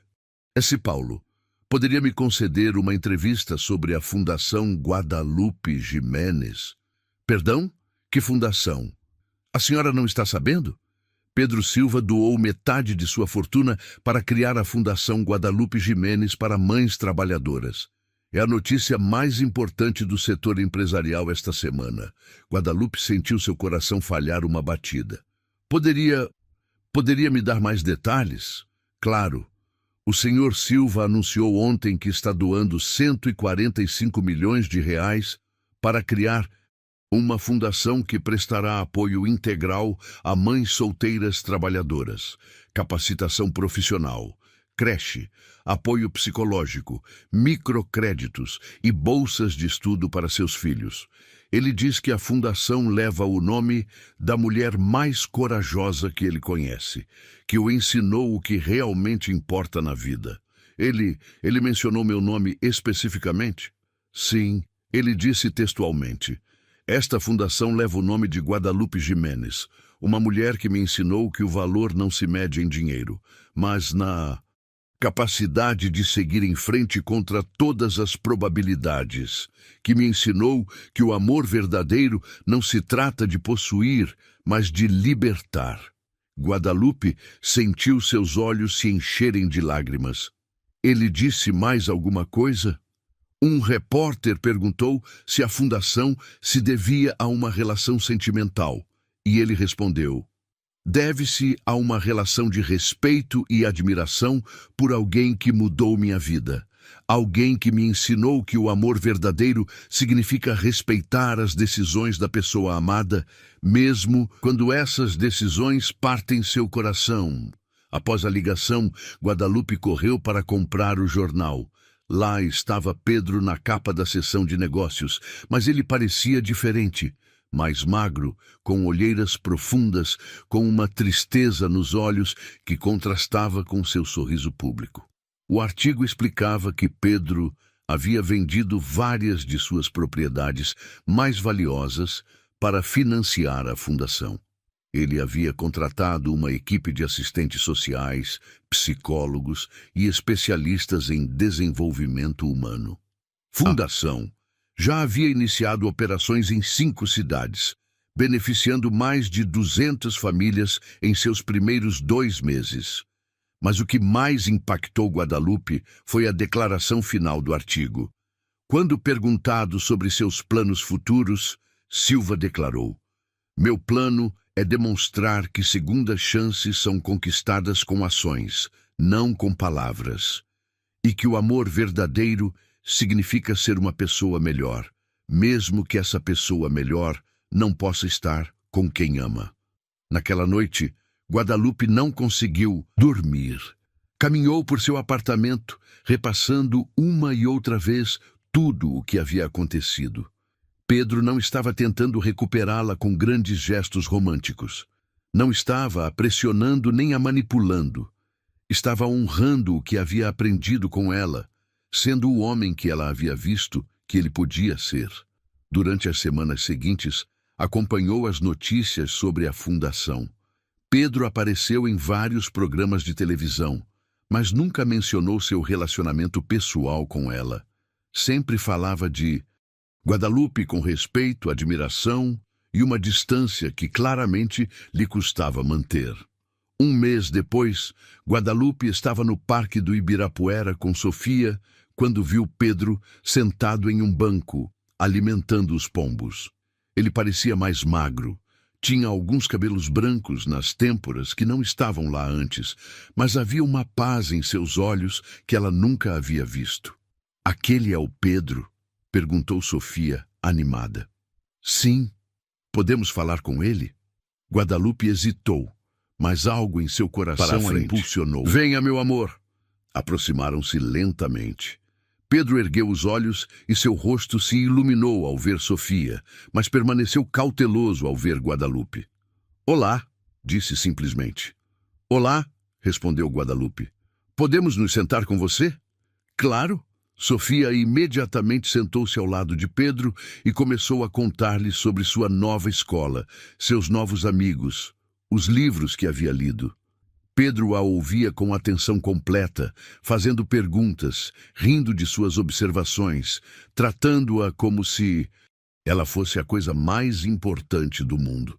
São Paulo. Poderia me conceder uma entrevista sobre a Fundação Guadalupe Jimenez? Perdão? Que fundação? A senhora não está sabendo? Pedro Silva doou metade de sua fortuna para criar a Fundação Guadalupe Jimenez para mães trabalhadoras. É a notícia mais importante do setor empresarial esta semana. Guadalupe sentiu seu coração falhar uma batida. Poderia me dar mais detalhes? Claro. O senhor Silva anunciou ontem que está doando 145 milhões de reais para criar uma fundação que prestará apoio integral a mães solteiras trabalhadoras, capacitação profissional, creche, apoio psicológico, microcréditos e bolsas de estudo para seus filhos. Ele diz que a fundação leva o nome da mulher mais corajosa que ele conhece, que o ensinou o que realmente importa na vida. Ele mencionou meu nome especificamente? Sim, ele disse textualmente. Esta fundação leva o nome de Guadalupe Jimenez, uma mulher que me ensinou que o valor não se mede em dinheiro, mas na capacidade de seguir em frente contra todas as probabilidades, que me ensinou que o amor verdadeiro não se trata de possuir, mas de libertar. Guadalupe sentiu seus olhos se encherem de lágrimas. Ele disse mais alguma coisa? Um repórter perguntou se a fundação se devia a uma relação sentimental, e ele respondeu: deve-se a uma relação de respeito e admiração por alguém que mudou minha vida, alguém que me ensinou que o amor verdadeiro significa respeitar as decisões da pessoa amada, mesmo quando essas decisões partem seu coração. Após a ligação, Guadalupe correu para comprar o jornal. Lá estava Pedro na capa da seção de negócios, mas ele parecia diferente, mais magro, com olheiras profundas, com uma tristeza nos olhos que contrastava com seu sorriso público. O artigo explicava que Pedro havia vendido várias de suas propriedades mais valiosas para financiar a fundação. Ele havia contratado uma equipe de assistentes sociais, psicólogos e especialistas em desenvolvimento humano. Fundação já havia iniciado operações em 5 cidades, beneficiando mais de 200 famílias em seus primeiros 2 meses. Mas o que mais impactou Guadalupe foi a declaração final do artigo. Quando perguntado sobre seus planos futuros, Silva declarou: meu plano é demonstrar que segundas chances são conquistadas com ações, não com palavras, e que o amor verdadeiro significa ser uma pessoa melhor, mesmo que essa pessoa melhor não possa estar com quem ama. Naquela noite, Guadalupe não conseguiu dormir. Caminhou por seu apartamento, repassando uma e outra vez tudo o que havia acontecido. Pedro não estava tentando recuperá-la com grandes gestos românticos. Não estava a pressionando nem a manipulando. Estava honrando o que havia aprendido com ela, sendo o homem que ela havia visto que ele podia ser. Durante as semanas seguintes, acompanhou as notícias sobre a fundação. Pedro apareceu em vários programas de televisão, mas nunca mencionou seu relacionamento pessoal com ela. Sempre falava de Guadalupe com respeito, admiração e uma distância que claramente lhe custava manter. Um mês depois, Guadalupe estava no Parque do Ibirapuera com Sofia quando viu Pedro sentado em um banco, alimentando os pombos. Ele parecia mais magro. Tinha alguns cabelos brancos nas têmporas que não estavam lá antes, mas havia uma paz em seus olhos que ela nunca havia visto. Aquele é o Pedro? Perguntou Sofia, animada. Sim, podemos falar com ele? Guadalupe hesitou, mas algo em seu coração a impulsionou. Venha, meu amor. Aproximaram-se lentamente. Pedro ergueu os olhos e seu rosto se iluminou ao ver Sofia, mas permaneceu cauteloso ao ver Guadalupe. Olá, disse simplesmente. Olá, respondeu Guadalupe. Podemos nos sentar com você? Claro. Sofia imediatamente sentou-se ao lado de Pedro e começou a contar-lhe sobre sua nova escola, seus novos amigos, os livros que havia lido. Pedro a ouvia com atenção completa, fazendo perguntas, rindo de suas observações, tratando-a como se ela fosse a coisa mais importante do mundo.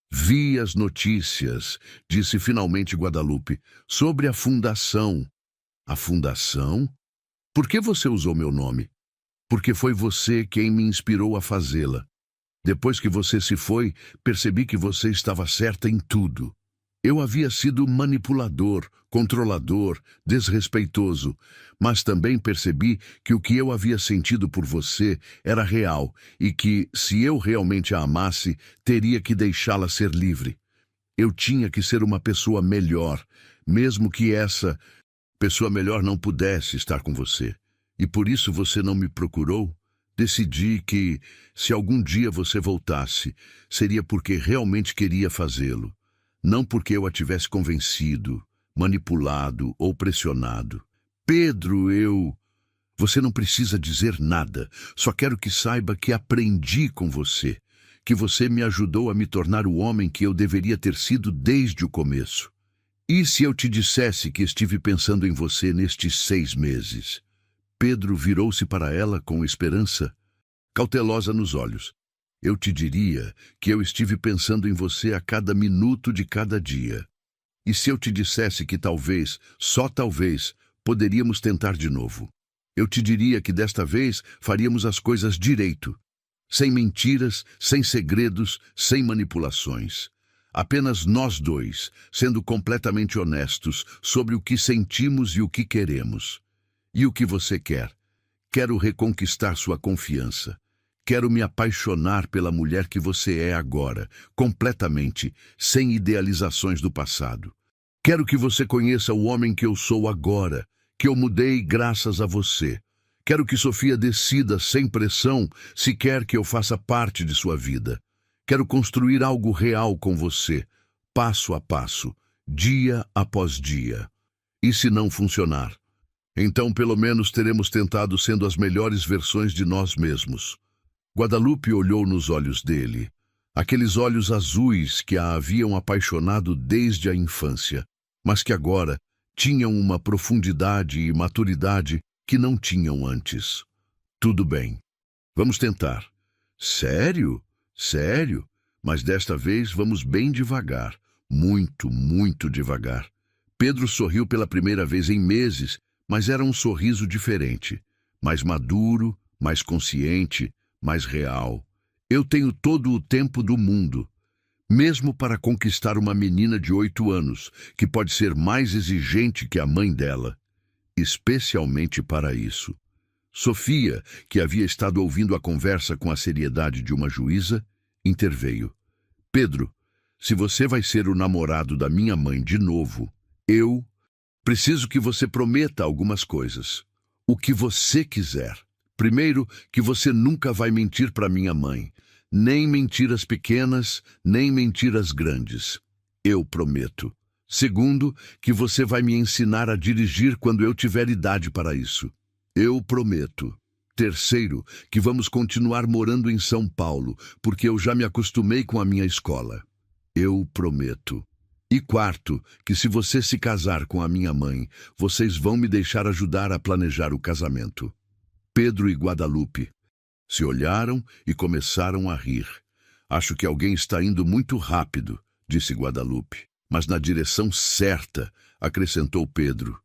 Vi as notícias, disse finalmente Guadalupe, sobre a fundação. A fundação? Por que você usou meu nome? Porque foi você quem me inspirou a fazê-la. Depois que você se foi, percebi que você estava certa em tudo. Eu havia sido manipulador, controlador, desrespeitoso, mas também percebi que o que eu havia sentido por você era real e que, se eu realmente a amasse, teria que deixá-la ser livre. Eu tinha que ser uma pessoa melhor, mesmo que essa pessoa melhor não pudesse estar com você. E por isso você não me procurou? Decidi que, se algum dia você voltasse, seria porque realmente queria fazê-lo. Não porque eu a tivesse convencido, manipulado ou pressionado. Pedro, Você não precisa dizer nada. Só quero que saiba que aprendi com você. Que você me ajudou a me tornar o homem que eu deveria ter sido desde o começo. E se eu te dissesse que estive pensando em você nestes 6 meses? Pedro virou-se para ela com esperança, cautelosa nos olhos. Eu te diria que eu estive pensando em você a cada minuto de cada dia. E se eu te dissesse que talvez, só talvez, poderíamos tentar de novo? Eu te diria que desta vez faríamos as coisas direito. Sem mentiras, sem segredos, sem manipulações. Apenas nós dois, sendo completamente honestos sobre o que sentimos e o que queremos. E o que você quer? Quero reconquistar sua confiança. Quero me apaixonar pela mulher que você é agora, completamente, sem idealizações do passado. Quero que você conheça o homem que eu sou agora, que eu mudei graças a você. Quero que Sofia decida, sem pressão, se quer que eu faça parte de sua vida. Quero construir algo real com você, passo a passo, dia após dia. E se não funcionar? Então, pelo menos, teremos tentado sendo as melhores versões de nós mesmos. Guadalupe olhou nos olhos dele, aqueles olhos azuis que a haviam apaixonado desde a infância, mas que agora tinham uma profundidade e maturidade que não tinham antes. Tudo bem, vamos tentar. Sério? Sério? Mas desta vez vamos bem devagar, muito, muito devagar. Pedro sorriu pela primeira vez em meses, mas era um sorriso diferente, mais maduro, mais consciente, mais real. Eu tenho todo o tempo do mundo, mesmo para conquistar uma menina de 8 anos, que pode ser mais exigente que a mãe dela, especialmente para isso. Sofia, que havia estado ouvindo a conversa com a seriedade de uma juíza, interveio. Pedro, se você vai ser o namorado da minha mãe de novo, eu preciso que você prometa algumas coisas. O que você quiser. Primeiro, que você nunca vai mentir para minha mãe. Nem mentiras pequenas, nem mentiras grandes. Eu prometo. Segundo, que você vai me ensinar a dirigir quando eu tiver idade para isso. Eu prometo. Terceiro, que vamos continuar morando em São Paulo, porque eu já me acostumei com a minha escola. Eu prometo. E quarto, que se você se casar com a minha mãe, vocês vão me deixar ajudar a planejar o casamento. Pedro e Guadalupe se olharam e começaram a rir. Acho que alguém está indo muito rápido, disse Guadalupe. Mas na direção certa, acrescentou Pedro.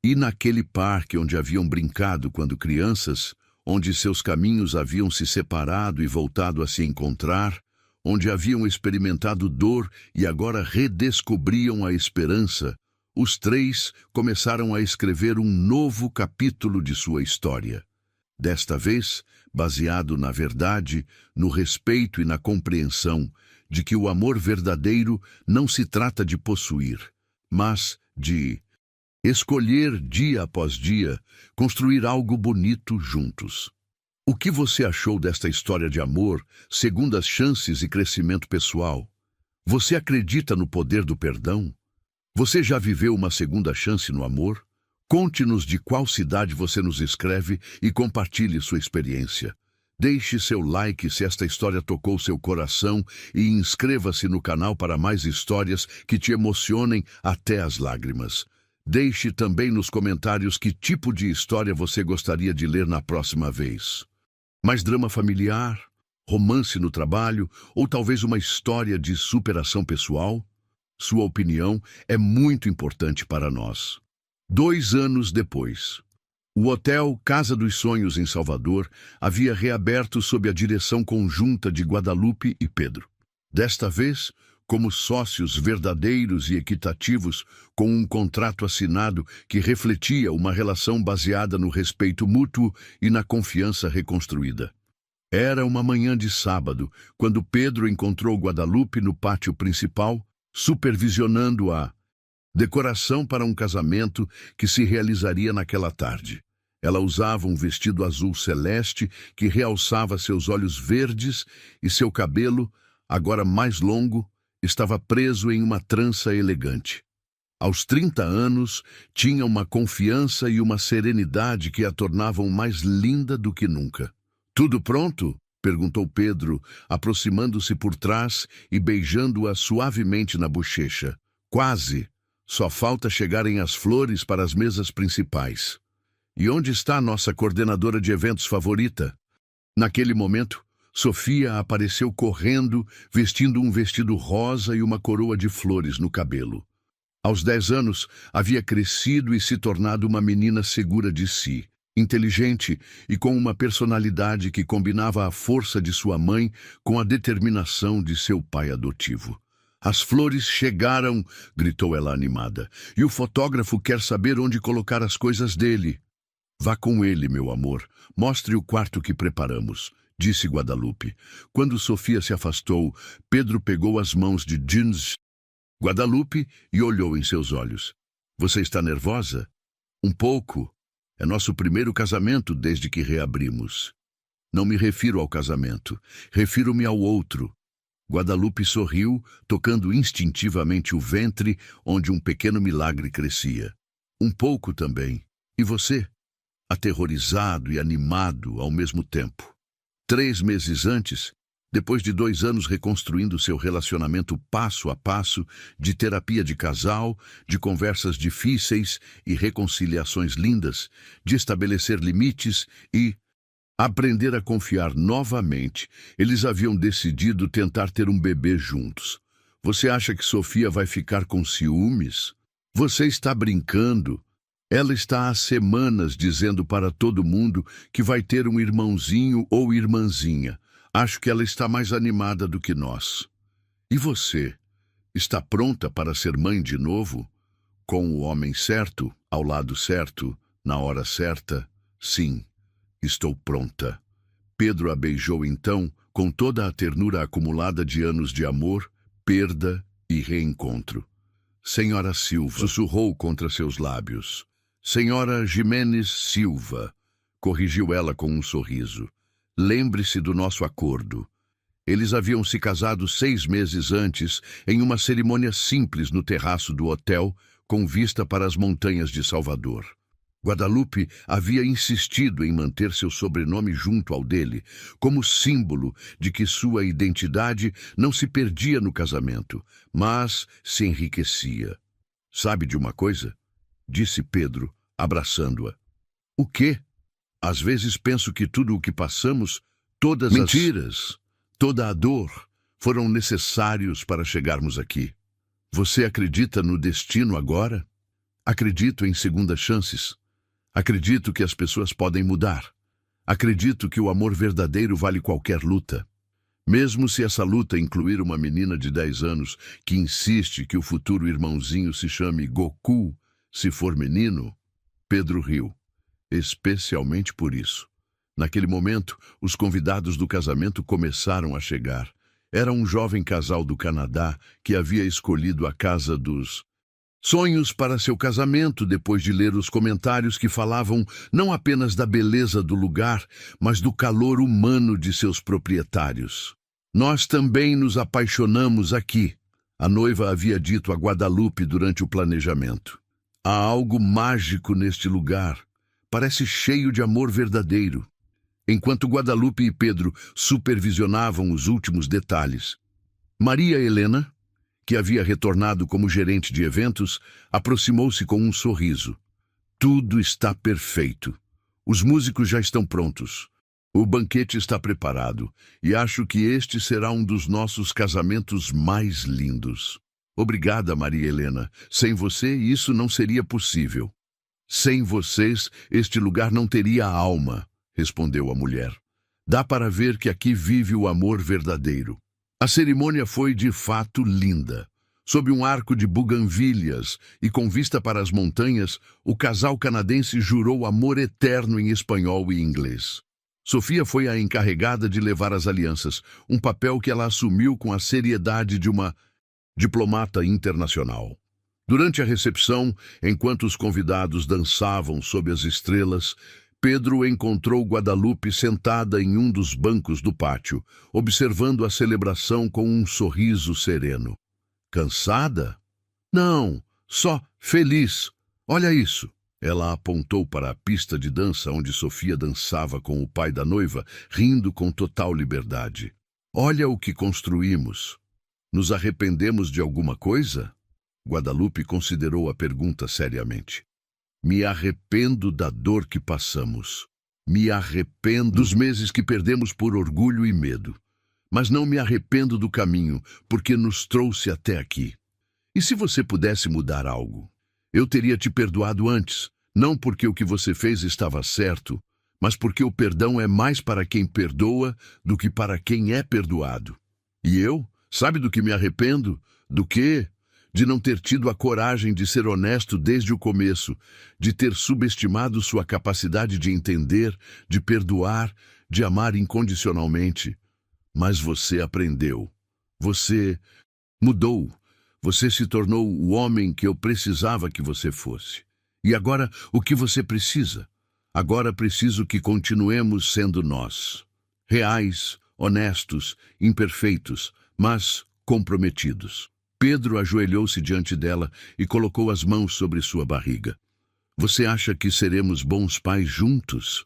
E naquele parque onde haviam brincado quando crianças, onde seus caminhos haviam se separado e voltado a se encontrar, onde haviam experimentado dor e agora redescobriam a esperança, os três começaram a escrever um novo capítulo de sua história. Desta vez, baseado na verdade, no respeito e na compreensão de que o amor verdadeiro não se trata de possuir, mas de escolher dia após dia, construir algo bonito juntos. O que você achou desta história de amor, segundas chances e crescimento pessoal? Você acredita no poder do perdão? Você já viveu uma segunda chance no amor? Conte-nos de qual cidade você nos escreve e compartilhe sua experiência. Deixe seu like se esta história tocou seu coração e inscreva-se no canal para mais histórias que te emocionem até as lágrimas. Deixe também nos comentários que tipo de história você gostaria de ler na próxima vez. Mais drama familiar, romance no trabalho ou talvez uma história de superação pessoal? Sua opinião é muito importante para nós. 2 anos depois, o Hotel Casa dos Sonhos em Salvador havia reaberto sob a direção conjunta de Guadalupe e Pedro. Desta vez, como sócios verdadeiros e equitativos, com um contrato assinado que refletia uma relação baseada no respeito mútuo e na confiança reconstruída. Era uma manhã de sábado, quando Pedro encontrou Guadalupe no pátio principal, supervisionando a decoração para um casamento que se realizaria naquela tarde. Ela usava um vestido azul celeste que realçava seus olhos verdes e seu cabelo, agora mais longo, estava preso em uma trança elegante. Aos 30 anos, tinha uma confiança e uma serenidade que a tornavam mais linda do que nunca. "Tudo pronto?" perguntou Pedro, aproximando-se por trás e beijando-a suavemente na bochecha. "Quase. Só falta chegarem as flores para as mesas principais." "E onde está a nossa coordenadora de eventos favorita?" Naquele momento, Sofia apareceu correndo, vestindo um vestido rosa e uma coroa de flores no cabelo. Aos 10 anos, havia crescido e se tornado uma menina segura de si, inteligente e com uma personalidade que combinava a força de sua mãe com a determinação de seu pai adotivo. "As flores chegaram!" gritou ela animada. "E o fotógrafo quer saber onde colocar as coisas dele." "Vá com ele, meu amor. Mostre o quarto que preparamos", disse Guadalupe. Quando Sofia se afastou, Pedro pegou as mãos de Guadalupe e olhou em seus olhos. "Você está nervosa?" "Um pouco. É nosso primeiro casamento desde que reabrimos." "Não me refiro ao casamento. Refiro-me ao outro." Guadalupe sorriu, tocando instintivamente o ventre, onde um pequeno milagre crescia. "Um pouco também. E você?" Aterrorizado e animado ao mesmo tempo. 3 meses antes, depois de 2 anos reconstruindo seu relacionamento passo a passo, de terapia de casal, de conversas difíceis e reconciliações lindas, de estabelecer limites e aprender a confiar novamente, eles haviam decidido tentar ter um bebê juntos. "Você acha que Sofia vai ficar com ciúmes?" "Você está brincando. Ela está há semanas dizendo para todo mundo que vai ter um irmãozinho ou irmãzinha. Acho que ela está mais animada do que nós." "E você? Está pronta para ser mãe de novo? Com o homem certo, ao lado certo, na hora certa?" "Sim. Estou pronta." Pedro a beijou então, com toda a ternura acumulada de anos de amor, perda e reencontro. "Senhora Silva", sussurrou contra seus lábios. "Senhora Jimenez Silva", corrigiu ela com um sorriso. "Lembre-se do nosso acordo." Eles haviam se casado 6 meses antes, em uma cerimônia simples no terraço do hotel, com vista para as montanhas de Salvador. Guadalupe havia insistido em manter seu sobrenome junto ao dele, como símbolo de que sua identidade não se perdia no casamento, mas se enriquecia. "Sabe de uma coisa?" disse Pedro, abraçando-a. "O quê?" "Às vezes penso que tudo o que passamos, todas as mentiras, toda a dor, foram necessários para chegarmos aqui." "Você acredita no destino agora?" "Acredito em segundas chances. Acredito que as pessoas podem mudar. Acredito que o amor verdadeiro vale qualquer luta. Mesmo se essa luta incluir uma menina de 10 anos que insiste que o futuro irmãozinho se chame Goku, se for menino." Pedro riu. "Especialmente por isso." Naquele momento, os convidados do casamento começaram a chegar. Era um jovem casal do Canadá que havia escolhido a casa dos sonhos para seu casamento depois de ler os comentários que falavam não apenas da beleza do lugar, mas do calor humano de seus proprietários. Nós também nos apaixonamos aqui, a noiva havia dito a Guadalupe durante o planejamento. Há algo mágico neste lugar. Parece cheio de amor verdadeiro. Enquanto Guadalupe e Pedro supervisionavam os últimos detalhes, Maria Helena, que havia retornado como gerente de eventos, aproximou-se com um sorriso. Tudo está perfeito. Os músicos já estão prontos. O banquete está preparado e acho que este será um dos nossos casamentos mais lindos. Obrigada, Maria Helena. Sem você, isso não seria possível. Sem vocês, este lugar não teria alma, respondeu a mulher. Dá para ver que aqui vive o amor verdadeiro. A cerimônia foi de fato linda. Sob um arco de buganvílias e com vista para as montanhas, o casal canadense jurou amor eterno em espanhol e inglês. Sofia foi a encarregada de levar as alianças, um papel que ela assumiu com a seriedade de uma diplomata internacional. Durante a recepção, enquanto os convidados dançavam sob as estrelas, Pedro encontrou Guadalupe sentada em um dos bancos do pátio, observando a celebração com um sorriso sereno. Cansada? Não, só feliz. Olha isso. Ela apontou para a pista de dança onde Sofia dançava com o pai da noiva, rindo com total liberdade. Olha o que construímos. Nos arrependemos de alguma coisa? Guadalupe considerou a pergunta seriamente. Me arrependo da dor que passamos. Me arrependo dos meses que perdemos por orgulho e medo. Mas não me arrependo do caminho, porque nos trouxe até aqui. E se você pudesse mudar algo? Eu teria te perdoado antes, não porque o que você fez estava certo, mas porque o perdão é mais para quem perdoa do que para quem é perdoado. E eu? Sabe do que me arrependo? Do quê? De não ter tido a coragem de ser honesto desde o começo, de ter subestimado sua capacidade de entender, de perdoar, de amar incondicionalmente. Mas você aprendeu. Você mudou. Você se tornou o homem que eu precisava que você fosse. E agora, o que você precisa? Agora preciso que continuemos sendo nós. Reais, honestos, imperfeitos, mas comprometidos. Pedro ajoelhou-se diante dela e colocou as mãos sobre sua barriga. Você acha que seremos bons pais juntos?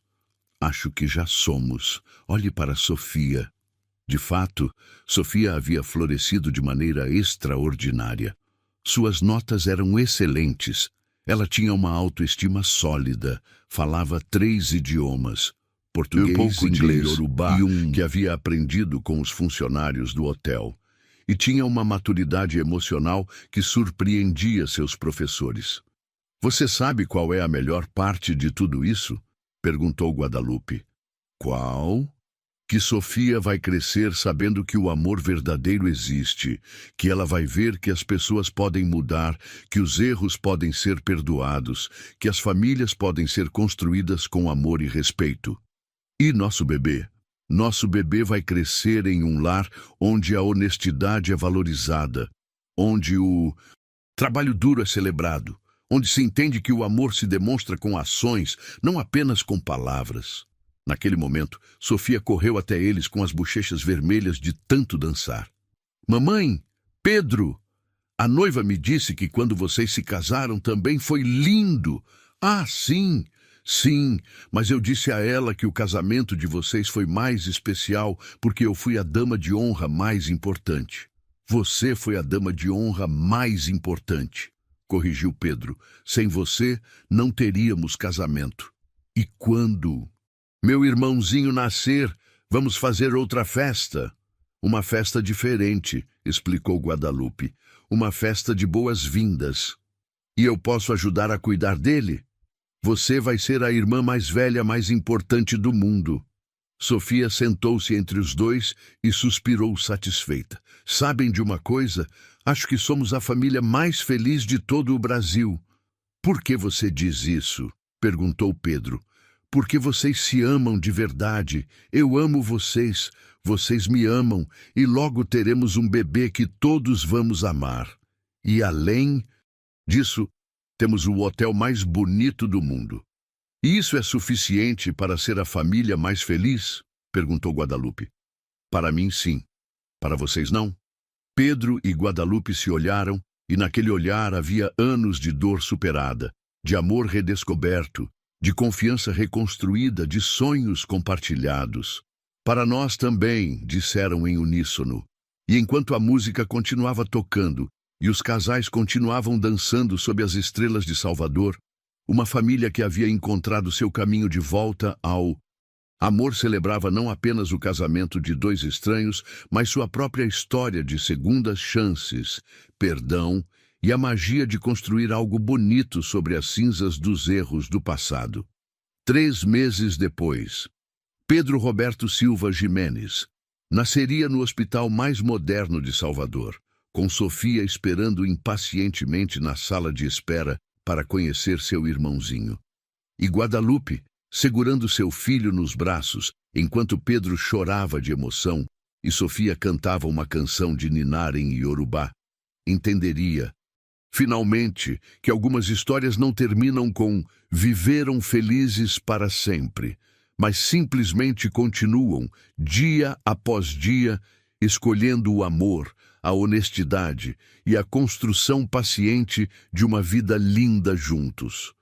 Acho que já somos. Olhe para Sofia. De fato, Sofia havia florescido de maneira extraordinária. Suas notas eram excelentes. Ela tinha uma autoestima sólida, falava 3 idiomas, português, inglês e Yorubá, que havia aprendido com os funcionários do hotel. E tinha uma maturidade emocional que surpreendia seus professores. Você sabe qual é a melhor parte de tudo isso? Perguntou Guadalupe. Qual? Que Sofia vai crescer sabendo que o amor verdadeiro existe, que ela vai ver que as pessoas podem mudar, que os erros podem ser perdoados, que as famílias podem ser construídas com amor e respeito. E nosso bebê? Nosso bebê vai crescer em um lar onde a honestidade é valorizada, onde o trabalho duro é celebrado, onde se entende que o amor se demonstra com ações, não apenas com palavras. Naquele momento, Sofia correu até eles com as bochechas vermelhas de tanto dançar. Mamãe, Pedro, a noiva me disse que quando vocês se casaram também foi lindo. Ah, sim. Sim, mas eu disse a ela que o casamento de vocês foi mais especial porque eu fui a dama de honra mais importante. Você foi a dama de honra mais importante, corrigiu Pedro. Sem você, não teríamos casamento. E quando meu irmãozinho nascer, vamos fazer outra festa. Uma festa diferente, explicou Guadalupe. Uma festa de boas-vindas. E eu posso ajudar a cuidar dele? Você vai ser a irmã mais velha, mais importante do mundo. Sofia sentou-se entre os dois e suspirou satisfeita. Sabem de uma coisa? Acho que somos a família mais feliz de todo o Brasil. Por que você diz isso? Perguntou Pedro. porque vocês se amam de verdade. Eu amo vocês, vocês me amam, e logo teremos um bebê que todos vamos amar. E além disso, temos o hotel mais bonito do mundo. E isso é suficiente para ser a família mais feliz? Perguntou Guadalupe. Para mim, sim. Para vocês, não? Pedro e Guadalupe se olharam, e naquele olhar havia anos de dor superada, de amor redescoberto, de confiança reconstruída, de sonhos compartilhados. Para nós também, disseram em uníssono. E enquanto a música continuava tocando e os casais continuavam dançando sob as estrelas de Salvador, uma família que havia encontrado seu caminho de volta ao amor celebrava não apenas o casamento de dois estranhos, mas sua própria história de segundas chances, perdão e a magia de construir algo bonito sobre as cinzas dos erros do passado. 3 meses depois, Pedro Roberto Silva Jimenez nasceria no hospital mais moderno de Salvador, com Sofia esperando impacientemente na sala de espera para conhecer seu irmãozinho. E Guadalupe, segurando seu filho nos braços, enquanto Pedro chorava de emoção e Sofia cantava uma canção de ninar em Iorubá, entenderia, finalmente, que algumas histórias não terminam com viveram felizes para sempre, mas simplesmente continuam, dia após dia, escolhendo o amor, a honestidade e a construção paciente de uma vida linda juntos.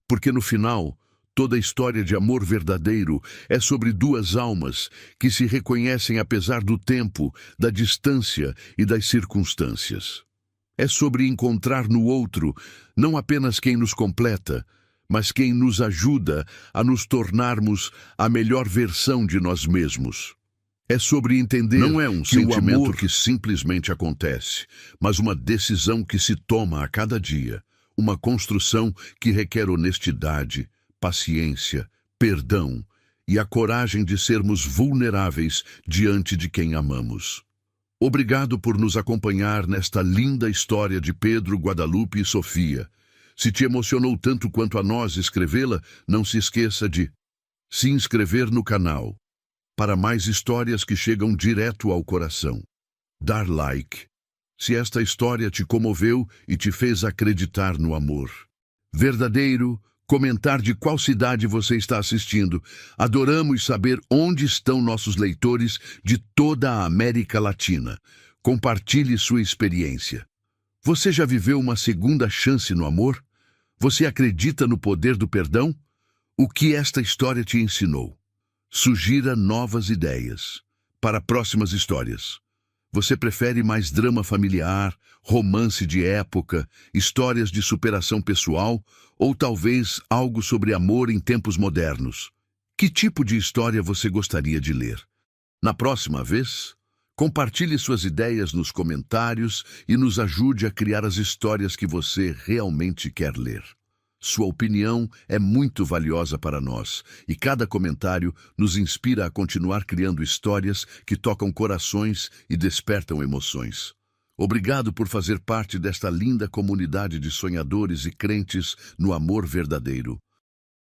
Porque no final, toda história de amor verdadeiro é sobre duas almas que se reconhecem apesar do tempo, da distância e das circunstâncias. É sobre encontrar no outro não apenas quem nos completa, mas quem nos ajuda a nos tornarmos a melhor versão de nós mesmos. É sobre entender Não é um que o sentimento amor que simplesmente acontece, mas uma decisão que se toma a cada dia, uma construção que requer honestidade, paciência, perdão e a coragem de sermos vulneráveis diante de quem amamos. Obrigado por nos acompanhar nesta linda história de Pedro, Guadalupe e Sofia. Se te emocionou tanto quanto a nós escrevê-la, não se esqueça de se inscrever no canal para mais histórias que chegam direto ao coração. Dar like, se esta história te comoveu e te fez acreditar no amor verdadeiro. Comentar de qual cidade você está assistindo. Adoramos saber onde estão nossos leitores de toda a América Latina. Compartilhe sua experiência. Você já viveu uma segunda chance no amor? Você acredita no poder do perdão? O que esta história te ensinou? Sugira novas ideias para próximas histórias. Você prefere mais drama familiar, romance de época, histórias de superação pessoal ou talvez algo sobre amor em tempos modernos? Que tipo de história você gostaria de ler? Na próxima vez, compartilhe suas ideias nos comentários e nos ajude a criar as histórias que você realmente quer ler. Sua opinião é muito valiosa para nós e cada comentário nos inspira a continuar criando histórias que tocam corações e despertam emoções. Obrigado por fazer parte desta linda comunidade de sonhadores e crentes no amor verdadeiro.